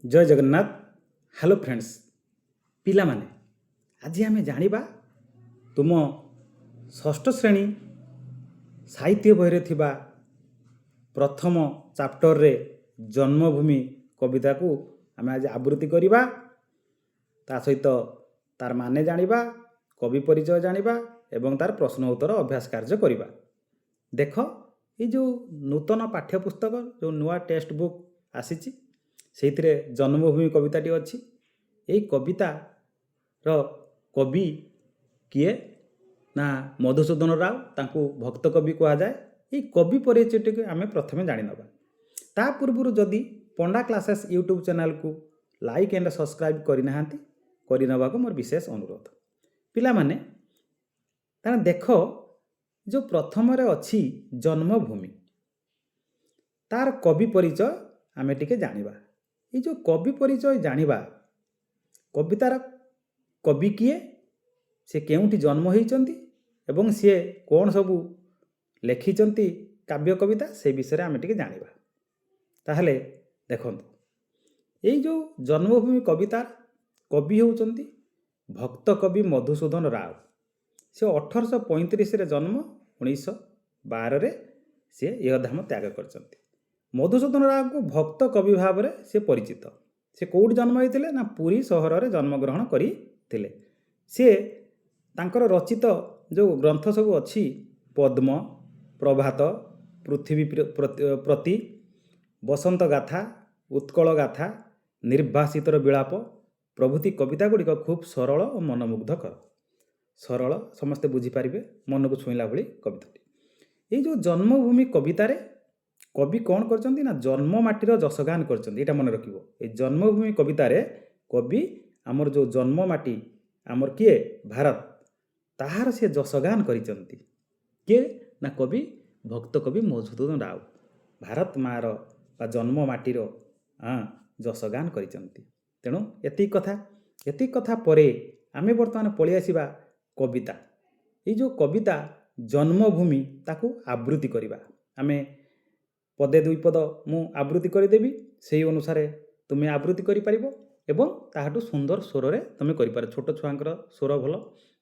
जय Jagannath. Hello friends, पिलामाने आज आम जानिबा तुम षष्ठ श्रेणी साहित्य बहिरे थिबा प्रथम चैप्टर रे जन्मभूमि कविता को आम आज आवृत्ति करिबा। ता सहित तार माने जानिबा, कवि परिचय जानिबा एवं तार प्रश्न उत्तर अभ्यास कार्य करिबा। देख ये जो नूतन पाठ्यपुस्तक जो नुआ टेक्स्ट बुक आसीची से जन्मभूमि कविताटी अच्छी। यही कवितार कवि किए ना मधुसूदन राव, तांकू भक्त कवि कह जाए। ये कवि परिचयटी को आम प्रथम जाणीनवा। ता पूर्व जदि पंडा क्लासेस यूट्यूब चैनल को लाइक एंड सब्सक्राइब करना करने को मोर विशेष अनुरोध। पिला माने ताने देख जो प्रथम अच्छी जन्मभूमि तार कवि परिचय आम टिके जानिबा। ये जो कवि परिचय जानिबा, कवितार कवि किए, से केउठी जन्म होइचंती एवं सी कौन सबू लेखिचंती काव्य कविता से विषय आम टिके जानिबा। ताहले देखंतु ये जो जन्मभूमि कवितार कवि होउचंती भक्त कवि मधुसूदन राव। से 1835 रे जन्म, 1912 रे से यह धाम त्याग करचंती। मधुसूदन राव को भक्त कवि भाव में से परिचित। से कौटी जन्म होते ना पुरी सहर में जन्मग्रहण करते। सी तांकर रचित जो ग्रंथ सब अच्छी पद्म, प्रभात, पृथ्वी प्रति, बसंत गाथा, उत्कल गाथा, निर्वासितर विलाप प्रभृति कविता गुड़िक खूब सरल और मनमुग्धकर। सरल समस्ते बुझीपारे, मन को छुईला भली कविताटी। ये जो जन्मभूमि कवितार कवि कौन करचंती ना जन्म माटीर जसगान करचंती। एटा मन रखिबो। ए जन्मभूमि कवितार कवि आमर जो जन्म माटी आमर किए भारत, ताहार से जसगान करिचंती। किए ना कवि भक्त कवि मधुसूदन राव भारत मार बा जन्म माटीर जसगान करिचंती। तेणु एति कथा परे आमे वर्तमान पळि आसीबा कविता। ये जो कविता जन्मभूमि ताकू आवृत्ति करिबा। आमे पदे दुई पद मु आवृत्ति करदेवी, से अनुसार तुम्हें आवृत्ति करिपारिबो एवं ताहाटू सुंदर स्वर रे तुम करिपार। छोट छुआंकर स्वर भल,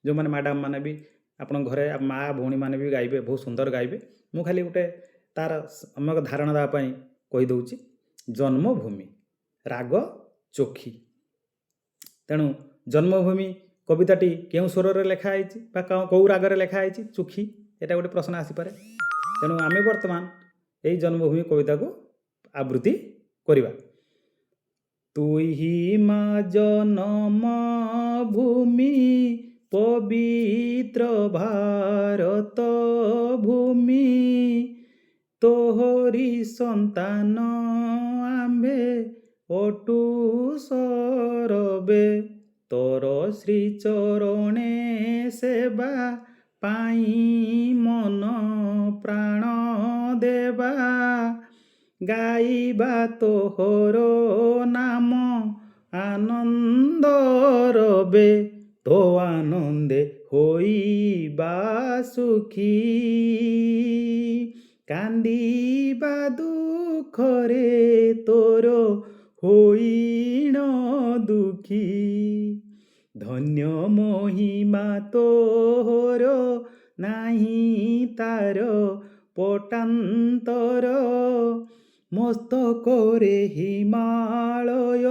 जो माने मैडम माने भी आपण घरे माँ भौणी माने भी गाइबे, बहुत सुंदर गाइबे। मु खाली गोटे तार सम्यक धारणा देवा पई कहि दउची। जन्मभूमि राग चोखी। तेणु जन्मभूमि कविताटी केउ स्वर रे लेखा आइछि बा कौ राग रे लेखा आइछि चोखी, एटा गोटे प्रश्न आसी पारे। तेणु आमे वर्तमान यही जन्मभूमि कविता को आवृत्ति करिबा। तुही माँ जन्म भूमि पवित्र भारत भूमि, तोहरी संतान आम्भे अटू सरबे, तोर श्री चरणे सेवा पाई मन प्राण देवा, गाइबा तोहर नाम आनंद रबे, तो आनंदे होइबा सुखी, कांदिबा दुखरे तोर होइण दुखी, धन्य महिमा तोहर नाही तार पटांतर, मस्तकरे हिमालय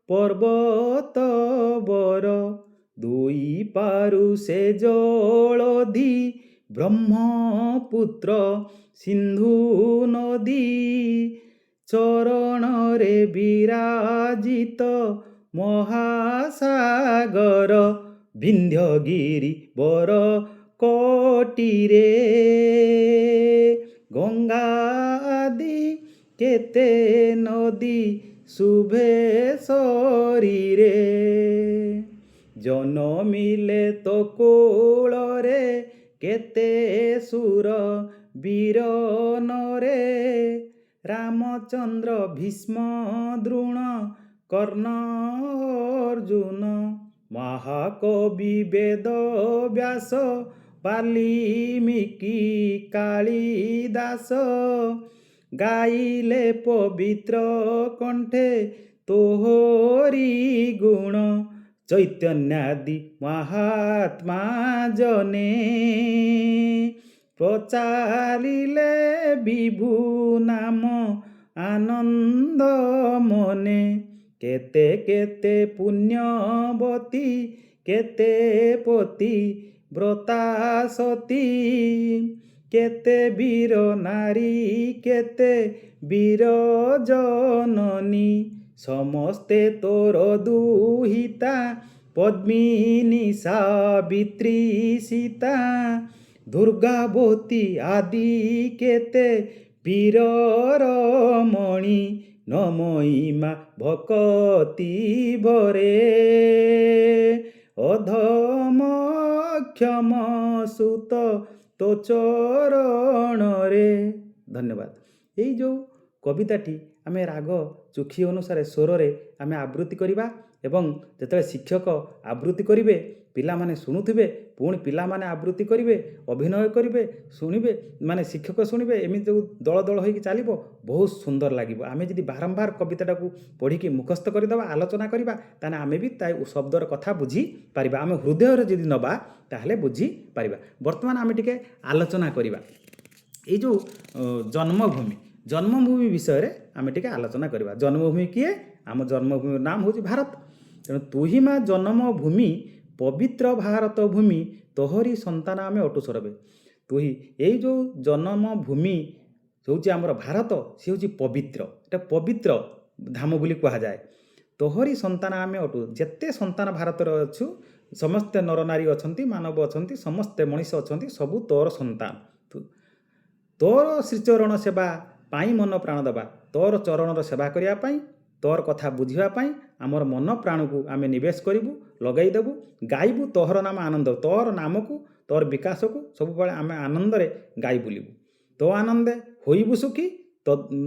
पर्वत बर, दुई पारु से जलधि ब्रह्मपुत्र सिंधु नदी, चरण रे विराजित महासागर, विंध्यगिरि बर कोटिरे, गंगा आदि केते नदी शुभे शरीरे, जनमिले तो कूल रे केते सुर वीर नरे, रामचंद्र भीष्म द्रोण कर्ण अर्जुन, महाकवि वेद व्यास वाल्मीकि कालिदास, गाइले पवित्र कंठे ତୋହରି ଗୁଣ ଚୈତନ୍ୟାଦି ମହାତ୍ମା ଜନେ ପ୍ରଚାରିଲେ ବିଭୁ ନାମ ଆନନ୍ଦ ମନେ କେତେ କେତେ ପୁଣ୍ୟବତୀ କେତେ ପତି ବ୍ରତା ସତୀ କେତେ ବୀର ନାରୀ କେତେ ବୀର ଜନନୀ ସମସ୍ତେ ତୋର ଦୁହିତା ପଦ୍ମିନୀ ସାବିତ୍ରୀ ସୀତା ଦୁର୍ଗାବତୀ ଆଦି କେତେ ବୀର ରମଣୀ ନମଇମା ଭକତି ଭରେ ଅଧମ କ୍ଷମ ସୁତ ତୋ ଚରଣରେ। ଧନ୍ୟବାଦ। ଏଇ ଯେଉଁ କବିତାଟି ଆମେ ରାଗ ଚୁଖି ଅନୁସାରେ ସ୍ୱରରେ ଆମେ ଆବୃତ୍ତି କରିବା ଏବଂ ଯେତେବେଳେ ଶିକ୍ଷକ ଆବୃତ୍ତି କରିବେ ପିଲାମାନେ ଶୁଣୁଥିବେ, ପୁଣି ପିଲାମାନେ ଆବୃତ୍ତି କରିବେ, ଅଭିନୟ କରିବେ, ଶୁଣିବେ, ମାନେ ଶିକ୍ଷକ ଶୁଣିବେ, ଏମିତି ଯେଉଁ ଦଳ ଦଳ ହୋଇକି ଚାଲିବ, ବହୁତ ସୁନ୍ଦର ଲାଗିବ। ଆମେ ଯଦି ବାରମ୍ବାର କବିତାଟାକୁ ପଢ଼ିକି ମୁଖସ୍ଥ କରିଦେବା, ଆଲୋଚନା କରିବା, ତାହେଲେ ଆମେ ବି ତା ଶବ୍ଦର କଥା ବୁଝିପାରିବା। ଆମେ ହୃଦୟରେ ଯଦି ନେବା ତାହେଲେ ବୁଝିପାରିବା। ବର୍ତ୍ତମାନ ଆମେ ଟିକେ ଆଲୋଚନା କରିବା ଏଇ ଯେଉଁ ଜନ୍ମଭୂମି ବିଷୟରେ ଆମେ ଟିକେ ଆଲୋଚନା କରିବା। ଜନ୍ମଭୂମି କିଏ? ଆମ ଜନ୍ମଭୂମିର ନାମ ହେଉଛି ଭାରତ। ତେଣୁ ତୁହି ମା ଜନ୍ମଭୂମି ପବିତ୍ର ଭାରତ ଭୂମି ତୋହରି ସନ୍ତାନ ଆମେ ଅଟୁ ସରବେ। ତୁହି ଏଇ ଯେଉଁ ଜନ୍ମଭୂମି ହେଉଛି ଆମର ଭାରତ, ସେ ହେଉଛି ପବିତ୍ର, ଏଟା ପବିତ୍ର ଧାମ ବୋଲି କୁହାଯାଏ। ତୋହରି ସନ୍ତାନ ଆମେ ଅଟୁ, ଯେତେ ସନ୍ତାନ ଭାରତରେ ଅଛୁ, ସମସ୍ତେ ନରନାରୀ ଅଛନ୍ତି, ମାନବ ଅଛନ୍ତି, ସମସ୍ତେ ମଣିଷ ଅଛନ୍ତି, ସବୁ ତୋର ସନ୍ତାନ। ତୋର ଶ୍ରୀଚରଣ ସେବା ପାଇଁ ମନ ପ୍ରାଣ ଦେବା, ତୋର ଚରଣର ସେବା କରିବା ପାଇଁ, ତୋର କଥା ବୁଝିବା ପାଇଁ ଆମର ମନ ପ୍ରାଣକୁ ଆମେ ନିବେଶ କରିବୁ, ଲଗାଇଦେବୁ, ଗାଇବୁ ତୋହର ନାମ ଆନନ୍ଦ। ତୋର ନାମକୁ, ତୋର ବିକାଶକୁ ସବୁବେଳେ ଆମେ ଆନନ୍ଦରେ ଗାଇ ବୁଲିବୁ। ତୋ ଆନନ୍ଦେ ହୋଇବୁ ସୁଖୀ,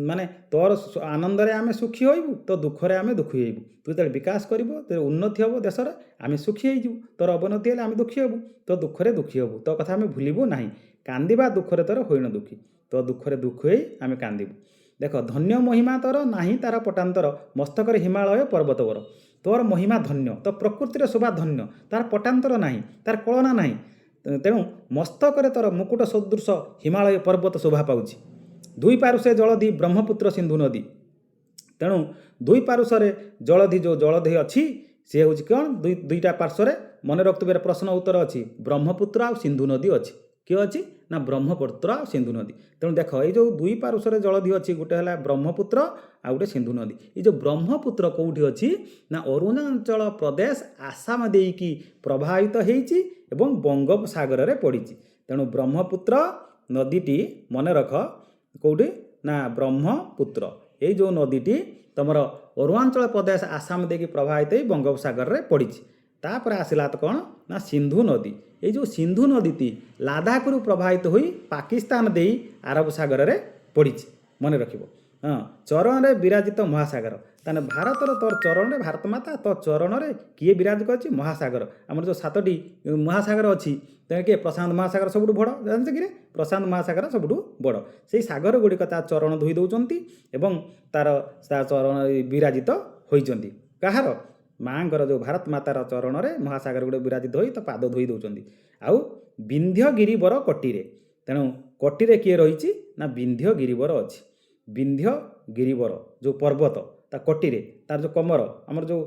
ମାନେ ତୋର ଆନନ୍ଦରେ ଆମେ ସୁଖୀ ହୋଇବୁ, ତୋ ଦୁଃଖରେ ଆମେ ଦୁଃଖୀ ହୋଇବୁ। ତୁ ଯେତେବେଳେ ବିକାଶ କରିବୁ, ତୋର ଉନ୍ନତି ହେବ ଦେଶରେ, ଆମେ ସୁଖୀ ହୋଇଯିବୁ। ତୋର ଅବନତି ହେଲେ ଆମେ ଦୁଃଖୀ ହେବୁ, ତୋ ଦୁଃଖରେ ଦୁଃଖୀ ହେବୁ। ତୋ କଥା ଆମେ ଭୁଲିବୁ ନାହିଁ। କାନ୍ଦିବା ଦୁଃଖରେ ତୋର ହୋଇନ ଦୁଃଖୀ, ତୋ ଦୁଃଖରେ ଦୁଃଖ ହୋଇ ଆମେ କାନ୍ଦିବୁ। ଦେଖ, ଧନ୍ୟ ମହିମା ତୋର ନାହିଁ ତାର ପଟାନ୍ତର, ମସ୍ତକରେ ହିମାଳୟ ପର୍ବତବର। ତୋର ମହିମା ଧନ୍ୟ, ତୋ ପ୍ରକୃତିର ଶୋଭା ଧନ୍ୟ, ତାର ପଟାନ୍ତର ନାହିଁ, ତାର କଳନା ନାହିଁ। ତେଣୁ ମସ୍ତକରେ ତୋର ମୁକୁଟ ସଦୃଶ ହିମାଳୟ ପର୍ବତ ଶୋଭା ପାଉଛି। ଦୁଇ ପାର୍ଶ୍ୱରେ ଜଳଧି ବ୍ରହ୍ମପୁତ୍ର ସିନ୍ଧୁ ନଦୀ। ତେଣୁ ଦୁଇ ପାର୍ଶ୍ୱରେ ଜଳଧି, ଯେଉଁ ଜଳଧି ଅଛି ସେ ହେଉଛି କ'ଣ? ଦୁଇଟା ପାର୍ଶ୍ୱରେ ମନେ ରଖୁଥିବେ, ପ୍ରଶ୍ନ ଉତ୍ତର ଅଛି। ବ୍ରହ୍ମପୁତ୍ର ଆଉ ସିନ୍ଧୁ ନଦୀ ଅଛି। କିଏ ଅଛି? ନା ବ୍ରହ୍ମପୁତ୍ର ଆଉ ସିନ୍ଧୁ ନଦୀ। ତେଣୁ ଦେଖ, ଏଇ ଯେଉଁ ଦୁଇ ପାର୍ଶ୍ୱରେ ଜଳଧି ଅଛି, ଗୋଟେ ହେଲା ବ୍ରହ୍ମପୁତ୍ର ଆଉ ଗୋଟେ ସିନ୍ଧୁ ନଦୀ। ଏଇ ଯେଉଁ ବ୍ରହ୍ମପୁତ୍ର କେଉଁଠି ଅଛି? ନା ଅରୁଣାଚଳ ପ୍ରଦେଶ ଆସାମ ଦେଇକି ପ୍ରବାହିତ ହେଇଛି ଏବଂ ବଙ୍ଗୋପସାଗରରେ ପଡ଼ିଛି। ତେଣୁ ବ୍ରହ୍ମପୁତ୍ର ନଦୀଟି ମନେ ରଖ କେଉଁଠି? ନା ବ୍ରହ୍ମପୁତ୍ର। ଏଇ ଯେଉଁ ନଦୀଟି ତୁମର ଅରୁଣାଚଳ ପ୍ରଦେଶ ଆସାମ ଦେଇକି ପ୍ରବାହିତ ହେଇ ବଙ୍ଗୋପସାଗରରେ ପଡ଼ିଛି। ତାପରେ ଆସିଲା ତ କ'ଣ? ନା ସିନ୍ଧୁ ନଦୀ। ଏଇ ଯେଉଁ ସିନ୍ଧୁ ନଦୀଟି ଲାଦାଖରୁ ପ୍ରବାହିତ ହୋଇ ପାକିସ୍ତାନ ଦେଇ ଆରବ ସାଗରରେ ପଡ଼ିଛି। ମନେ ରଖିବ। ହଁ, ଚରଣରେ ବିରାଜିତ ମହାସାଗର। ତାହେଲେ ଭାରତର ତୋର ଚରଣରେ, ଭାରତ ମାତା ତୋ ଚରଣରେ କିଏ ବିରାଜ କରିଛି? ମହାସାଗର। ଆମର ଯେଉଁ 7ଟି ମହାସାଗର ଅଛି, ତେଣୁ କିଏ? ପ୍ରଶାନ୍ତ ମହାସାଗର ସବୁଠୁ ବଡ଼, ଜାଣିଛ କି? ପ୍ରଶାନ୍ତ ମହାସାଗର ସବୁଠୁ ବଡ଼। ସେଇ ସାଗର ଗୁଡ଼ିକ ତା ଚରଣ ଧୋଇ ଦେଉଛନ୍ତି ଏବଂ ତା ଚରଣ ବିରାଜିତ ହୋଇଛନ୍ତି। କାହାର? ମାଙ୍କର, ଯେଉଁ ଭାରତ ମାତାର ଚରଣରେ ମହାସାଗର ଗୁଡ଼ିକ ବିରାଜିତ ହୋଇ ତା ପାଦ ଧୋଇ ଦେଉଛନ୍ତି। ଆଉ ବିନ୍ଧ୍ୟ ଗିରିବର କଟିରେ। ତେଣୁ କଟିରେ କିଏ ରହିଛି? ନା ବିନ୍ଧ୍ୟ ଗିରିବର ଅଛି। ବିନ୍ଧ୍ୟ ଗିରିବର ଯେଉଁ ପର୍ବତ, ତା କଟିରେ ତାର ଯେଉଁ କମର, ଆମର ଯେଉଁ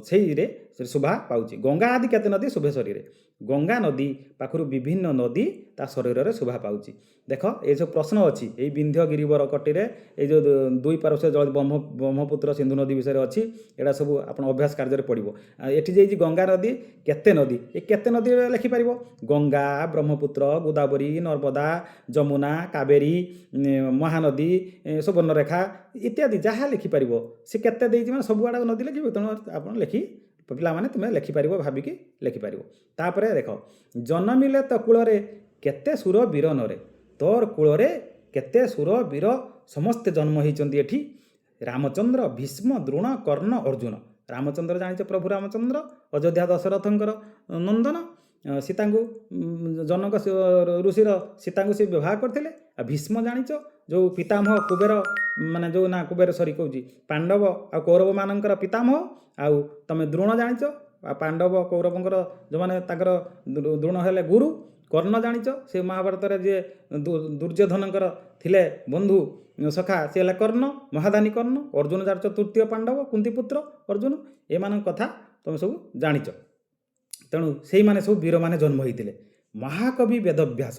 ସେଇରେ ଶୋଭା ପାଉଛି। ଗଙ୍ଗା ଆଦି କେତେ ନଦୀ ଶୁଭେ ଶରୀରେ। ଗଙ୍ଗା ନଦୀ ପାଖରୁ ବିଭିନ୍ନ ନଦୀ ତା ଶରୀରରେ ଶୋଭା ପାଉଛି। ଦେଖ, ଏ ଯେଉଁ ପ୍ରଶ୍ନ ଅଛି, ଏଇ ବିନ୍ଧ୍ୟ ଗିରିବର କଟିରେ ଏଇ ଯେଉଁ ଦୁଇ ପାର୍ଶ୍ୱରେ ଜଳ ବ୍ରହ୍ମପୁତ୍ର ସିନ୍ଧୁ ନଦୀ ବିଷୟରେ ଅଛି। ଏଗୁଡ଼ା ସବୁ ଆପଣ ଅଭ୍ୟାସ କାର୍ଯ୍ୟରେ ପଡ଼ିବ। ଏଠି ଯାଇଛି ଗଙ୍ଗା ନଦୀ କେତେ ନଦୀ, ଏ କେତେ ନଦୀ ଲେଖିପାରିବ? ଗଙ୍ଗା, ବ୍ରହ୍ମପୁତ୍ର, ଗୋଦାବରୀ, ନର୍ମଦା, ଯମୁନା, କାବେରୀ, ମହାନଦୀ, ସୁବର୍ଣ୍ଣରେଖା ଇତ୍ୟାଦି ଯାହା ଲେଖିପାରିବ। ସେ କେତେ ଦେଇଛି ମାନେ ସବୁଆଡ଼େ ନଦୀ ଲେଖିବ। ତେଣୁ ଆପଣ ପିଲାମାନେ ତୁମେ ଲେଖିପାରିବ, ଭାବିକି ଲେଖିପାରିବ। ତାପରେ ଦେଖ, ଜନମିଲେ ତ କୂଳରେ କେତେ ସୁର ବୀର ନରେ। ତୋର କୂଳରେ କେତେ ସୁର ବୀର ସମସ୍ତେ ଜନ୍ମ ହେଇଛନ୍ତି ଏଠି। ରାମଚନ୍ଦ୍ର, ଭୀଷ୍ମ, ଦ୍ରୋଣ, କର୍ଣ୍ଣ, ଅର୍ଜୁନ। ରାମଚନ୍ଦ୍ର ଜାଣିଛ, ପ୍ରଭୁ ରାମଚନ୍ଦ୍ର ଅଯୋଧ୍ୟା ଦଶରଥଙ୍କର ନନ୍ଦନ। ସୀତାଙ୍କୁ ଜନକ ଋଷିର ସୀତାଙ୍କୁ ସେ ବିବାହ କରିଥିଲେ। ଆଉ ଭୀଷ୍ମ ଜାଣିଛ ଯେଉଁ ପିତାମହ କୁବେର ମାନେ ଯେଉଁ ନା କୁବେର ସରି କହୁଛି ପାଣ୍ଡବ ଆଉ କୌରବମାନଙ୍କର ପିତାମହ। ଆଉ ତୁମେ ଦ୍ରୋଣ ଜାଣିଛ ଆଉ ପାଣ୍ଡବ କୌରବଙ୍କର ଯେଉଁମାନେ ତାଙ୍କର ଦ୍ରୋଣ ହେଲେ ଗୁରୁ। କର୍ଣ୍ଣ ଜାଣିଛ ସେ ମହାଭାରତରେ ଯିଏ ଦୁର୍ଯ୍ୟୋଧନଙ୍କର ଥିଲେ ବନ୍ଧୁ ସଖା ସେ ହେଲେ କର୍ଣ୍ଣ ମହାଦାନୀ କର୍ଣ୍ଣ। ଅର୍ଜୁନ ଜାଣିଛ ତୃତୀୟ ପାଣ୍ଡବ କୁନ୍ତିପୁତ୍ର ଅର୍ଜୁନ। ଏମାନଙ୍କ କଥା ତୁମେ ସବୁ ଜାଣିଛ। ତେଣୁ ସେଇମାନେ ସବୁ ବୀରମାନେ ଜନ୍ମ ହୋଇଥିଲେ। ମହାକବି ବେଦବ୍ୟାସ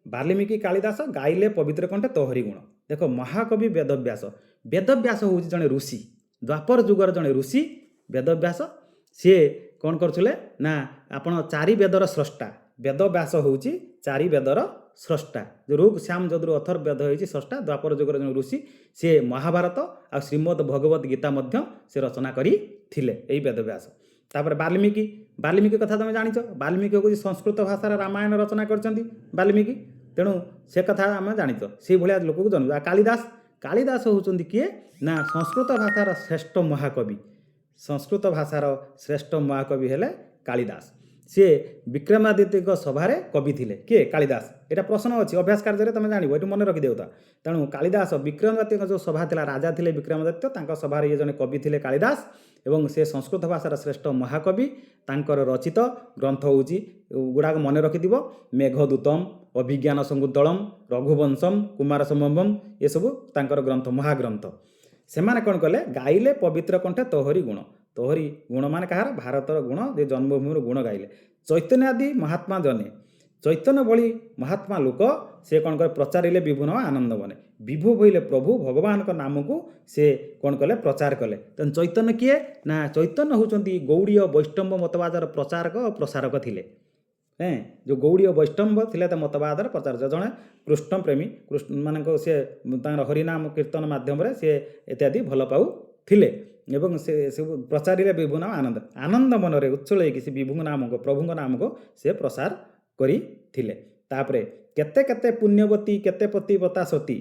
ବାଲ୍ମୀକି କାଳିଦାସ ଗାଇଲେ ପବିତ୍ର କଣ୍ଠେ ତୋହରି ଗୁଣ। ଦେଖ ମହାକବି ବେଦବ୍ୟାସ ବେଦବ୍ୟାସ ହେଉଛି ଜଣେ ଋଷି ଦ୍ୱାପର ଯୁଗର ଜଣେ ଋଷି ବେଦବ୍ୟାସ। ସିଏ କ'ଣ କରୁଥିଲେ ନା ଆପଣ ଚାରି ବେଦର ସ୍ରଷ୍ଟା। ବେଦବ୍ୟାସ ହେଉଛି ଚାରି ବେଦର ସ୍ରଷ୍ଟା। ଯେଉଁ ଋକ୍ ଶ୍ୟାମ ଯଦୁରୁ ଅଥର ବେଦ ହେଉଛି ସ୍ରଷ୍ଟା। ଦ୍ୱାପର ଯୁଗର ଜଣେ ଋଷି ସିଏ ମହାଭାରତ ଆଉ ଶ୍ରୀମଦ୍ ଭଗବତ ଗୀତା ମଧ୍ୟ ସେ ରଚନା କରିଥିଲେ ଏଇ ବେଦବ୍ୟାସ। ତାପରେ ବାଲ୍ମୀକି କଥା ତୁମେ ଜାଣିଛ। ବାଲ୍ମୀକି ହେଉଛି ସଂସ୍କୃତ ଭାଷାର ରାମାୟଣ ରଚନା କରିଛନ୍ତି ବାଲ୍ମୀକି। ତେଣୁ ସେ କଥା ଆମେ ଜାଣିଛ ସେଇଭଳିଆ ଲୋକକୁ ଜନ୍ମ। ଆଉ କାଳିଦାସ ହେଉଛନ୍ତି କିଏ ନା ସଂସ୍କୃତ ଭାଷାର ଶ୍ରେଷ୍ଠ ମହାକବି। ସଂସ୍କୃତ ଭାଷାର ଶ୍ରେଷ୍ଠ ମହାକବି ହେଲେ କାଳିଦାସ। ସିଏ ବିକ୍ରମାଦିତ୍ୟଙ୍କ ସଭାରେ କବି ଥିଲେ। କିଏ କାଳିଦାସ। ଏଇଟା ପ୍ରଶ୍ନ ଅଛି ଅଭ୍ୟାସ କାର୍ଯ୍ୟରେ ତୁମେ ଜାଣିବ ଏଇଠୁ ମନେ ରଖିଦେଉଥା। ତେଣୁ କାଳିଦାସ ବିକ୍ରମାଦିତ୍ୟଙ୍କ ଯେଉଁ ସଭା ଥିଲା ରାଜା ଥିଲେ ବିକ୍ରମାଦିତ୍ୟ ତାଙ୍କ ସଭାରେ ଇଏ ଜଣେ କବି ଥିଲେ କାଳିଦାସ। ଏବଂ ସେ ସଂସ୍କୃତ ଭାଷାର ଶ୍ରେଷ୍ଠ ମହାକବି। ତାଙ୍କର ରଚିତ ଗ୍ରନ୍ଥ ହେଉଛି ଗୁଡ଼ାକ ମନେ ରଖିଥିବ ମେଘଦୂତମ୍ ଅଭିଜ୍ଞାନ ଶଙ୍କୁତଳମ୍ ରଘୁବଂଶମ୍ କୁମାର ସମ୍ଭବମ୍ ଏସବୁ ତାଙ୍କର ଗ୍ରନ୍ଥ ମହାଗ୍ରନ୍ଥ। ସେମାନେ କ'ଣ କଲେ ଗାଇଲେ ପବିତ୍ର କଣ୍ଠେ ତୋହରି ଗୁଣ। ତୋହରି ଗୁଣ ମାନେ କାହାର ଭାରତର ଗୁଣ ଯେ ଜନ୍ମଭୂମିର ଗୁଣ ଗାଇଲେ। ଚୈତନ୍ୟ ଆଦି ମହାତ୍ମା ଜନେ ଚୈତନ୍ୟ ଭଳି ମହାତ୍ମା ଲୋକ ସେ କ'ଣ କଲେ ପ୍ରଚାରିଲେ ବିଭୁ ନାମ ଆନନ୍ଦ ବନେ। ବିଭୁ ବୋଇଲେ ପ୍ରଭୁ ଭଗବାନଙ୍କ ନାମକୁ ସେ କ'ଣ କଲେ ପ୍ରଚାର କଲେ। ତେଣୁ ଚୈତନ୍ୟ କିଏ ନା ଚୈତନ୍ୟ ହେଉଛନ୍ତି ଗୌଡ଼ୀୟ ବୈଷ୍ଣବ ମତବାଦର ପ୍ରଚାରକ ଓ ପ୍ରସାରକ ଥିଲେ। ଯେଉଁ ଗୌଡ଼ୀୟ ବୈଷ୍ଣବ ଥିଲେ ତା ମତବାଦର ପ୍ରଚାରକ ଜଣେ କୃଷ୍ଣ ପ୍ରେମୀ କୃଷ୍ଣମାନଙ୍କ ସେ ତାଙ୍କର ହରିନାମ କୀର୍ତ୍ତନ ମାଧ୍ୟମରେ ସେ ଇତ୍ୟାଦି ଭଲ ପାଉଥିଲେ। ଏବଂ ସେ ସବୁ ପ୍ରଚାରିଲେ ବିଭୁ ନାମ ଆନନ୍ଦ ମନରେ ଉଚ୍ଛଳ ହେଇକି ସେ ବିଭୁଙ୍କ ନାମକୁ ପ୍ରଭୁଙ୍କ ନାମକୁ ସେ ପ୍ରସାର କରିଥିଲେ। ତାପରେ କେତେ କେତେ ପୁଣ୍ୟବତୀ କେତେ ପତିବ୍ରତା ସତୀ।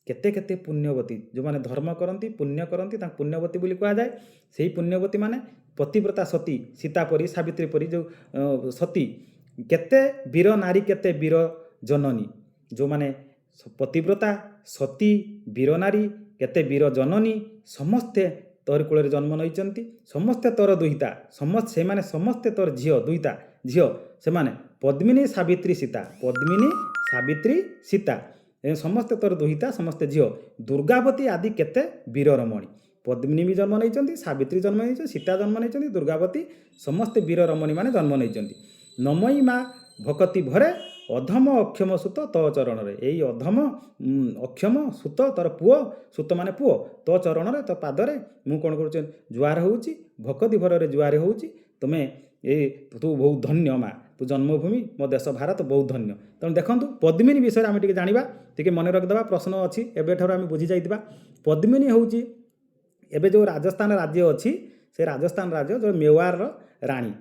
କେତେ ପୁଣ୍ୟବତୀ ଯେଉଁମାନେ ଧର୍ମ କରନ୍ତି ପୁଣ୍ୟ କରନ୍ତି ତାଙ୍କୁ ପୁଣ୍ୟବତୀ ବୋଲି କୁହାଯାଏ। ସେହି ପୁଣ୍ୟବତୀ ମାନେ ପତିବ୍ରତା ସତୀ ସୀତା ପରି ସାବିତ୍ରୀ ପରି ଯେଉଁ ସତୀ। କେତେ ବୀର ନାରୀ କେତେ ବୀର ଜନନୀ। ଯେଉଁମାନେ ପତିବ୍ରତା ସତୀ ବୀର ନାରୀ କେତେ ବୀର ଜନନୀ ସମସ୍ତେ ତୋର କୂଳରେ ଜନ୍ମ ନେଇଛନ୍ତି। ସମସ୍ତେ ତୋର ଦୁହିତା ସେମାନେ ସମସ୍ତେ ତୋର ଝିଅ ଦୁହିତା ଝିଅ ସେମାନେ ପଦ୍ମିନୀ ସାବିତ୍ରୀ ସୀତା। ପଦ୍ମିନୀ ସାବିତ୍ରୀ ସୀତା ସମସ୍ତେ ତୋର ଦୁହିତା ସମସ୍ତେ ଝିଅ। ଦୁର୍ଗାବତୀ ଆଦି କେତେ ବୀର ରମଣୀ। ପଦ୍ମିନୀ ବି ଜନ୍ମ ନେଇଛନ୍ତି ସାବିତ୍ରୀ ଜନ୍ମ ନେଇଛନ୍ତି ସୀତା ଜନ୍ମ ନେଇଛନ୍ତି ଦୁର୍ଗାବତୀ ସମସ୍ତେ ବୀର ରମଣୀ ମାନେ ଜନ୍ମ ନେଇଛନ୍ତି। ନମୟୀ ମା ଭକତି ଭରେ ଅଧମ ଅକ୍ଷମ ସୁତ ତୋ ଚରଣରେ। ଏଇ ଅଧମ ଅକ୍ଷମ ସୁତ ତୋର ପୁଅ ସୁତ ମାନେ ପୁଅ ତୋ ଚରଣରେ ତୋ ପାଦରେ ମୁଁ କ'ଣ କରୁଛି ଜୁହାର ହେଉଛି ଭକତି ଭରରେ ଜୁହାର ହେଉଛି। ତୁମେ ତୁ ବହୁତ ଧନ୍ୟ ମା ତୁ ଜନ୍ମଭୂମି ମୋ ଦେଶ ଭାରତ ବହୁତ ଧନ୍ୟ। ତେଣୁ ଦେଖନ୍ତୁ ପଦ୍ମିନୀ ବିଷୟରେ ଆମେ ଟିକେ ଜାଣିବା ଟିକେ ମନେ ରଖିଦେବା ପ୍ରଶ୍ନ ଅଛି ଏବେଠାରୁ ଆମେ ବୁଝି ଯାଇଥିବା। ପଦ୍ମିନୀ ହେଉଛି ଏବେ ଯେଉଁ ରାଜସ୍ଥାନ ରାଜ୍ୟ ଅଛି ସେ ରାଜସ୍ଥାନ ରାଜ୍ୟ ଯେଉଁ ମେୱାରର ରାଣୀ।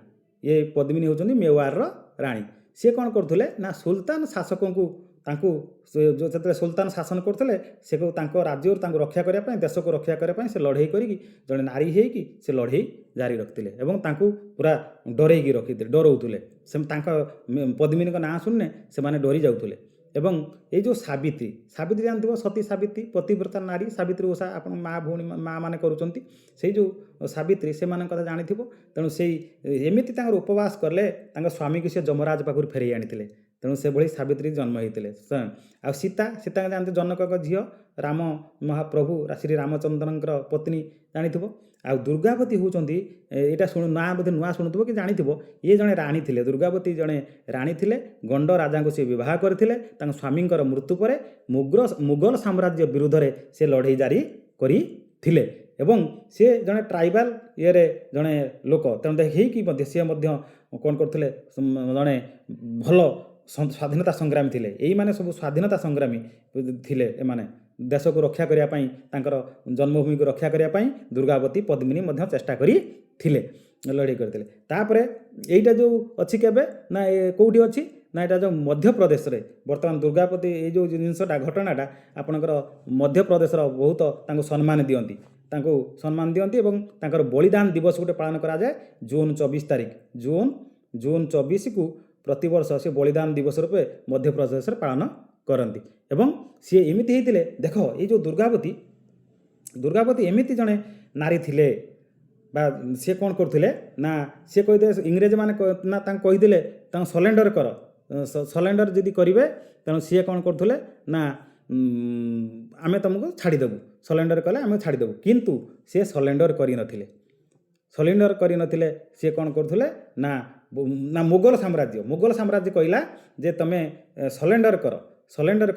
ଇଏ ପଦ୍ମିନୀ ହେଉଛନ୍ତି ମେୱାରର ରାଣୀ। ସିଏ କ'ଣ କରୁଥିଲେ ନା ସୁଲତାନ ଶାସକଙ୍କୁ ତାଙ୍କୁ ଯେତେବେଳେ ସୁଲତାନ ଶାସନ କରୁଥିଲେ ସେ ତାଙ୍କ ରାଜ୍ୟରୁ ତାଙ୍କୁ ରକ୍ଷା କରିବା ପାଇଁ ଦେଶକୁ ରକ୍ଷା କରିବା ପାଇଁ ସେ ଲଢ଼େଇ କରିକି ଜଣେ ନାରୀ ହେଇକି ସେ ଲଢ଼େଇ ଜାରି ରଖିଥିଲେ ଏବଂ ତାଙ୍କୁ ପୁରା ଡରେଇକି ରଖିଥିଲେ ଡରଉଥିଲେ। ସେ ତାଙ୍କ ପଦ୍ମିନୀଙ୍କ ନାଁ ଶୁଣିଲେ ସେମାନେ ଡରି ଯାଉଥିଲେ। ଏବଂ ଏଇ ଯେଉଁ ସାବିତ୍ରୀ ଜାଣିଥିବ ସତୀ ସାବିତ୍ରୀ ପତିବ୍ରତା ନାରୀ ସାବିତ୍ରୀ ଓଷା ଆପଣ ମା ଭଉଣୀ ମା ମାନେ କରୁଛନ୍ତି। ସେଇ ଯେଉଁ ସାବିତ୍ରୀ ସେମାନଙ୍କ କଥା ଜାଣିଥିବ। ତେଣୁ ସେଇ ଏମିତି ତାଙ୍କର ଉପବାସ କଲେ ତାଙ୍କ ସ୍ୱାମୀକୁ ସେ ଯମରାଜ ପାଖରୁ ଫେରାଇ ଆଣିଥିଲେ। ତେଣୁ ସେଭଳି ସାବିତ୍ରୀ ଜନ୍ମ ହେଇଥିଲେ। ଆଉ ସୀତାଙ୍କ ଜାଣିଥିବ ଜନକଙ୍କ ଝିଅ ରାମ ମହାପ୍ରଭୁ ଶ୍ରୀ ରାମଚନ୍ଦ୍ରଙ୍କର ପତ୍ନୀ ଜାଣିଥିବ। ଆଉ ଦୁର୍ଗାବତୀ ହେଉଛନ୍ତି ଏଇଟା ନାଁ ବୋଧେ ନୂଆ ଶୁଣୁଥିବ କି ଜାଣିଥିବ ଇଏ ଜଣେ ରାଣୀ ଥିଲେ। ଦୁର୍ଗାବତୀ ଜଣେ ରାଣୀ ଥିଲେ। ଗଣ୍ଡ ରାଜାଙ୍କୁ ସେ ବିବାହ କରିଥିଲେ। ତାଙ୍କ ସ୍ୱାମୀଙ୍କର ମୃତ୍ୟୁ ପରେ ମୁଗଲ ସାମ୍ରାଜ୍ୟ ବିରୁଦ୍ଧରେ ସେ ଲଢ଼େଇ ଜାରି କରିଥିଲେ ଏବଂ ସେ ଜଣେ ଟ୍ରାଇବାଲ ଇଏରେ ଜଣେ ଲୋକ। ତେଣୁ ହେଇକି ମଧ୍ୟ ସିଏ ମଧ୍ୟ କ'ଣ କରୁଥିଲେ ଜଣେ ଭଲ ସ୍ୱାଧୀନତା ସଂଗ୍ରାମୀ ଥିଲେ। ଏଇମାନେ ସବୁ ସ୍ୱାଧୀନତା ସଂଗ୍ରାମୀ ଥିଲେ। ଏମାନେ ଦେଶକୁ ରକ୍ଷା କରିବା ପାଇଁ ତାଙ୍କର ଜନ୍ମଭୂମିକୁ ରକ୍ଷା କରିବା ପାଇଁ ଦୁର୍ଗାବତୀ ପଦ୍ମିନୀ ମଧ୍ୟ ଚେଷ୍ଟା କରିଥିଲେ ଲଢ଼େଇ କରିଥିଲେ। ତାପରେ ଏଇଟା ଯେଉଁ ଅଛି କେବେ ନା କେଉଁଠି ଅଛି ନା ଏଇଟା ଯେଉଁ ମଧ୍ୟପ୍ରଦେଶରେ ବର୍ତ୍ତମାନ ଦୁର୍ଗାବତୀ ଏଇ ଯେଉଁ ଜିନିଷଟା ଘଟଣାଟା ଆପଣଙ୍କର ମଧ୍ୟପ୍ରଦେଶର ବହୁତ ତାଙ୍କୁ ସମ୍ମାନ ଦିଅନ୍ତି ଏବଂ ତାଙ୍କର ବଳିଦାନ ଦିବସ ଗୋଟେ ପାଳନ କରାଯାଏ ଜୁନ୍ 24 ତାରିଖ। ଜୁନ୍ ଜୁନ୍ 24କୁ ପ୍ରତିବର୍ଷ ସେ ବଳିଦାନ ଦିବସ ରୂପେ ମଧ୍ୟପ୍ରଦେଶରେ ପାଳନ କରନ୍ତି। ଏବଂ ସିଏ ଏମିତି ହେଇଥିଲେ, ଦେଖ ଏଇ ଯେଉଁ ଦୁର୍ଗାବତୀ ଏମିତି ଜଣେ ନାରୀ ଥିଲେ, ବା ସିଏ କ'ଣ କରୁଥିଲେ ନା ସିଏ କହିଥିଲେ ଇଂରେଜମାନେ ନା ତାଙ୍କୁ କହିଥିଲେ ତାଙ୍କୁ ସରେଣ୍ଡର କର, ସରେଣ୍ଡର ଯଦି କରିବେ ତେଣୁ ସିଏ କ'ଣ କରୁଥିଲେ ନା ଆମେ ତୁମକୁ ଛାଡ଼ିଦେବୁ, ସରେଣ୍ଡର କଲେ ଆମେ ଛାଡ଼ିଦେବୁ। କିନ୍ତୁ ସିଏ ସରେଣ୍ଡର କରିନଥିଲେ। ସିଏ କ'ଣ କରୁଥିଲେ ନା ମୋଗଲ ସାମ୍ରାଜ୍ୟ କହିଲା ଯେ ତମେ ସରେଣ୍ଡର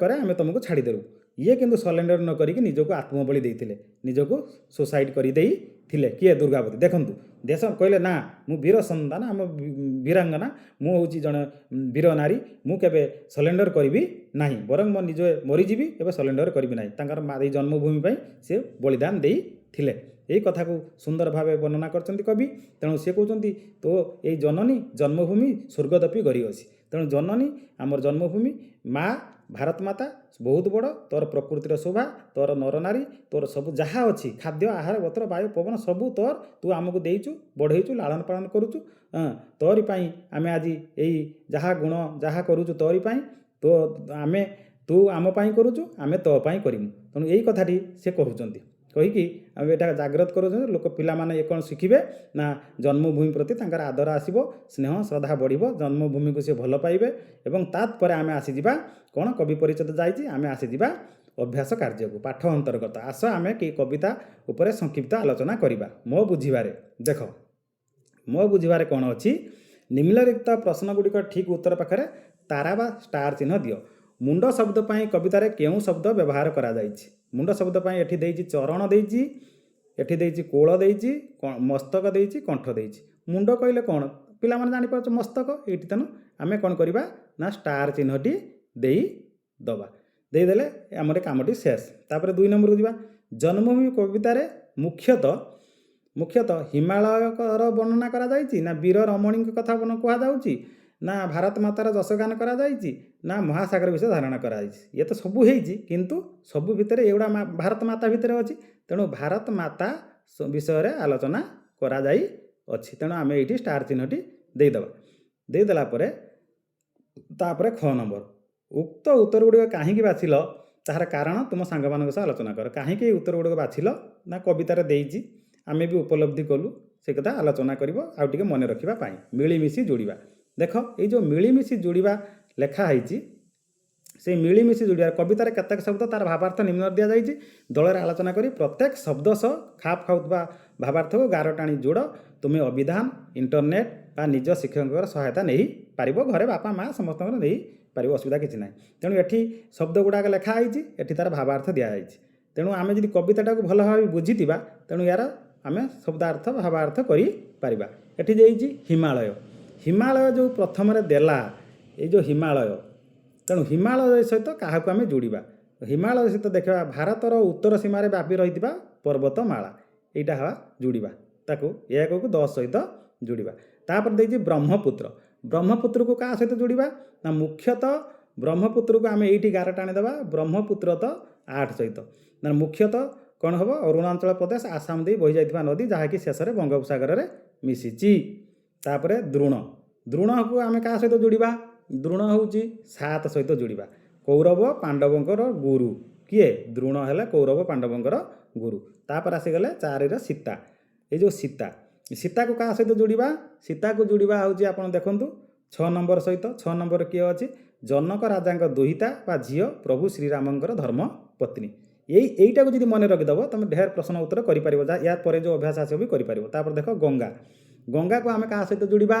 କରେ ଆମେ ତୁମକୁ ଛାଡ଼ିଦେବୁ। ଇଏ କିନ୍ତୁ ସରେଣ୍ଡର ନ କରିକି ନିଜକୁ ଆତ୍ମବଳି ଦେଇଥିଲେ, ନିଜକୁ ସୁସାଇଡ୍ କରିଦେଇଥିଲେ। କିଏ? ଦୁର୍ଗାବତୀ। ଦେଖନ୍ତୁ ଦେଶ କହିଲେ ନା ମୁଁ ବୀର ସନ୍ତାନ, ଆମ ବୀରାଙ୍ଗନା, ମୁଁ ହେଉଛି ଜଣେ ବୀର ନାରୀ, ମୁଁ କେବେ ସରେଣ୍ଡର କରିବି ନାହିଁ, ବରଂ ମୁଁ ନିଜେ ମରିଯିବି, ଏବେ ସରେଣ୍ଡର କରିବି ନାହିଁ। ତାଙ୍କର ଏଇ ଜନ୍ମଭୂମି ପାଇଁ ସେ ବଳିଦାନ ଦେଇଥିଲେ। ଏହି କଥାକୁ ସୁନ୍ଦର ଭାବେ ବର୍ଣ୍ଣନା କରିଛନ୍ତି କବି। ତେଣୁ ସେ କହୁଛନ୍ତି ତୋ ଏଇ ଜନନୀ ଜନ୍ମଭୂମି ସ୍ୱର୍ଗଦପି ଗରିଅସି। ତେଣୁ ଜନନୀ ଆମର ଜନ୍ମଭୂମି ମା ଭାରତ ମାତା ବହୁତ ବଡ଼, ତୋର ପ୍ରକୃତିର ଶୋଭା, ତୋର ନରନାରୀ, ତୋର ସବୁ ଯାହା ଅଛି ଖାଦ୍ୟ ଆହାର ବସ୍ତ୍ର ବାୟୁ ପବନ ସବୁ ତୋର, ତୁ ଆମକୁ ଦେଇଛୁ, ବଢ଼େଇଛୁ, ଲାଳନ ପାଳନ କରୁଛୁ। ତୋରି ପାଇଁ ଆମେ ଆଜି ଏଇ ଯାହା ଗୁଣ ଯାହା କରୁଛୁ ତୋରି ପାଇଁ, ତୁ ଆମ ପାଇଁ କରୁଛୁ, ଆମେ ତୋ ପାଇଁ କରିମୁ। ତେଣୁ ଏଇ କଥାଟି ସେ କହୁଛନ୍ତି, କହିକି ଆମେ ଏଇଟା ଜାଗ୍ରତ କରୁଛନ୍ତି। ଲୋକ ପିଲାମାନେ ଏ କ'ଣ ଶିଖିବେ ନା ଜନ୍ମଭୂମି ପ୍ରତି ତାଙ୍କର ଆଦର ଆସିବ, ସ୍ନେହ ଶ୍ରଦ୍ଧା ବଢ଼ିବ, ଜନ୍ମଭୂମିକୁ ସେ ଭଲ ପାଇବେ। ଏବଂ ତାପରେ ଆମେ ଆସିଯିବା କ'ଣ କବି ପରିଚ୍ଛଦ ଯାଇଛି, ଆମେ ଆସିଯିବା ଅଭ୍ୟାସ କାର୍ଯ୍ୟକୁ। ପାଠ ଅନ୍ତର୍ଗତ ଆସ ଆମେ କି କବିତା ଉପରେ ସଂକ୍ଷିପ୍ତ ଆଲୋଚନା କରିବା। ମୋ ବୁଝିବାରେ କ'ଣ ଅଛି, ନିମ୍ନଲିଖିତ ପ୍ରଶ୍ନଗୁଡ଼ିକ ଠିକ୍ ଉତ୍ତର ପାଖରେ ତାରା ବା ଷ୍ଟାର ଚିହ୍ନ ଦିଅ। ମୁଣ୍ଡ ଶବ୍ଦ ପାଇଁ କବିତାରେ କେଉଁ ଶବ୍ଦ ବ୍ୟବହାର କରାଯାଇଛି? ମୁଣ୍ଡ ଶବ୍ଦ ପାଇଁ ଏଠି ଦେଇଛି ଚରଣ ଦେଇଛି, ଏଠି ଦେଇଛି କୋଳ ଦେଇଛି, ମସ୍ତକ ଦେଇଛି, କଣ୍ଠ ଦେଇଛି। ମୁଣ୍ଡ କହିଲେ କ'ଣ ପିଲାମାନେ ଜାଣିପାରୁଛ, ମସ୍ତକ। ଏଇଠି ତେଣୁ ଆମେ କ'ଣ କରିବା ନା ଷ୍ଟାର ଚିହ୍ନଟି ଦେଇଦେଲେ ଆମର କାମଟି ଶେଷ। ତାପରେ 2 ନମ୍ବରକୁ ଯିବା। ଜନ୍ମଭୂମି କବିତାରେ ମୁଖ୍ୟତଃ ହିମାଳୟର ବର୍ଣ୍ଣନା କରାଯାଇଛି, ନା ବୀର ରମଣୀଙ୍କ କଥା କୁହାଯାଉଛି, ନା ଭାରତ ମାତାର ଯଶଗାନ କରାଯାଇଛି, ନା ମହାସାଗର ବିଷୟ ଧାରଣା କରାଯାଇଛି? ଇଏ ତ ସବୁ ହେଇଛି, କିନ୍ତୁ ସବୁ ଭିତରେ ଏଗୁଡ଼ା ଭାରତ ମାତା ଭିତରେ ଅଛି। ତେଣୁ ଭାରତ ମାତା ବିଷୟରେ ଆଲୋଚନା କରାଯାଇଅଛି। ତେଣୁ ଆମେ ଏଇଠି ଷ୍ଟାର ଚିହ୍ନଟି ଦେଇଦେଲା ପରେ ତାପରେ 6 ନମ୍ବର, ଉକ୍ତ ଉତ୍ତର ଗୁଡ଼ିକ କାହିଁକି ବାଛିଲ ତାହାର କାରଣ ତୁମ ସାଙ୍ଗମାନଙ୍କ ସହ ଆଲୋଚନା କର। କାହିଁକି ଏଇ ଉତ୍ତର ଗୁଡ଼ିକ ବାଛିଲ ନା କବିତାରେ ଦେଇଛି, ଆମେ ବି ଉପଲବ୍ଧି କଲୁ, ସେ କଥା ଆଲୋଚନା କରିବ ଆଉ ଟିକେ ମନେ ରଖିବା ପାଇଁ। ମିଳିମିଶି ଯୋଡ଼ିବା। ଦେଖ ଏଇ ଯେଉଁ ମିଳିମିଶି ଯୋଡ଼ିବା ଲେଖା ହେଇଛି, ସେଇ ମିଳିମିଶି ଯୋଡ଼ିବା କବିତାରେ କେତେକ ଶବ୍ଦ ତାର ଭାବାର୍ଥ ନିମ୍ନରେ ଦିଆଯାଇଛି। ଦଳରେ ଆଲୋଚନା କରି ପ୍ରତ୍ୟେକ ଶବ୍ଦ ସହ ଖାପ ଖାଉଥିବା ଭାବାର୍ଥକୁ ଗାର ଟାଣି ଯୋଡ଼। ତୁମେ ଅଭିଧାନ, ଇଣ୍ଟରନେଟ୍ ବା ନିଜ ଶିକ୍ଷକଙ୍କର ସହାୟତା ନେଇପାରିବ। ଘରେ ବାପା ମା ସମସ୍ତଙ୍କର ନେଇପାରିବ, ଅସୁବିଧା କିଛି ନାହିଁ। ତେଣୁ ଏଠି ଶବ୍ଦ ଗୁଡ଼ାକ ଲେଖା ହେଇଛି, ଏଠି ତାର ଭାବାର୍ଥ ଦିଆଯାଇଛି। ତେଣୁ ଆମେ ଯଦି କବିତାଟାକୁ ଭଲ ଭାବେ ବୁଝିଥିବା, ତେଣୁ ୟାର ଆମେ ଶବ୍ଦାର୍ଥ ଭାବାର୍ଥ କରିପାରିବା। ଏଠି ଦେଇଛି ହିମାଳୟ ଯେଉଁ ପ୍ରଥମରେ ଦେଲା, ଏଇ ଯେଉଁ ହିମାଳୟ, ତେଣୁ ହିମାଳୟ ସହିତ କାହାକୁ ଆମେ ଯୋଡ଼ିବା? ହିମାଳୟ ସହିତ ଦେଖିବା ଭାରତର ଉତ୍ତର ସୀମାରେ ବ୍ୟାପି ରହିଥିବା ପର୍ବତମାଳା, ଏଇଟା ଯୋଡ଼ିବା। ତାକୁ ଏକକୁ 10 ସହିତ ଯୋଡ଼ିବା। ତାପରେ ଦେଇଛି ବ୍ରହ୍ମପୁତ୍ରକୁ କାହା ସହିତ ଯୋଡ଼ିବା? ନା ମୁଖ୍ୟତଃ ବ୍ରହ୍ମପୁତ୍ରକୁ ଆମେ ଏଇଠି ଗାର ଟାଣିଦେବା, ବ୍ରହ୍ମପୁତ୍ର ତ 8 ସହିତ। ନା ମୁଖ୍ୟତଃ କ'ଣ ହେବ? ଅରୁଣାଚଳ ପ୍ରଦେଶ ଆସାମ ଦେଇ ବହିଯାଇଥିବା ନଦୀ, ଯାହାକି ଶେଷରେ ବଙ୍ଗୋପସାଗରରେ ମିଶିଛି। ତାପରେ ଦ୍ରୋଣକୁ ଆମେ କାହା ସହିତ ଯୋଡ଼ିବା? ଦ୍ରୋଣ ହେଉଛି 7 ସହିତ ଯୋଡ଼ିବା। କୌରବ ପାଣ୍ଡବଙ୍କର ଗୁରୁ। କିଏ? ଦ୍ରୋଣ ହେଲେ କୌରବ ପାଣ୍ଡବଙ୍କର ଗୁରୁ। ତାପରେ ଆସିଗଲେ 4ରେ ସୀତା। ଏଇ ଯେଉଁ ସୀତାକୁ କାହା ସହିତ ଯୋଡ଼ିବା? ସୀତାକୁ ଯୋଡ଼ିବା ହେଉଛି ଆପଣ ଦେଖନ୍ତୁ 6 ନମ୍ବର ସହିତ। 6 ନମ୍ବର କିଏ ଅଛି? ଜନକ ରାଜାଙ୍କ ଦୁହିତା ବା ଝିଅ, ପ୍ରଭୁ ଶ୍ରୀରାମଙ୍କର ଧର୍ମ ପତ୍ନୀ। এইটাକୁ ଯଦି ମନେ ରଖିଦେବ ତୁମେ ଢେର ପ୍ରଶ୍ନ ଉତ୍ତର କରିପାରିବ, ଯାହା ୟା ପରେ ଯେଉଁ ଅଭ୍ୟାସ ଆସିବ ବି କରିପାରିବ। ତାପରେ ଦେଖ ଗଙ୍ଗାକୁ ଆମେ କାହା ସହିତ ଯୋଡ଼ିବା?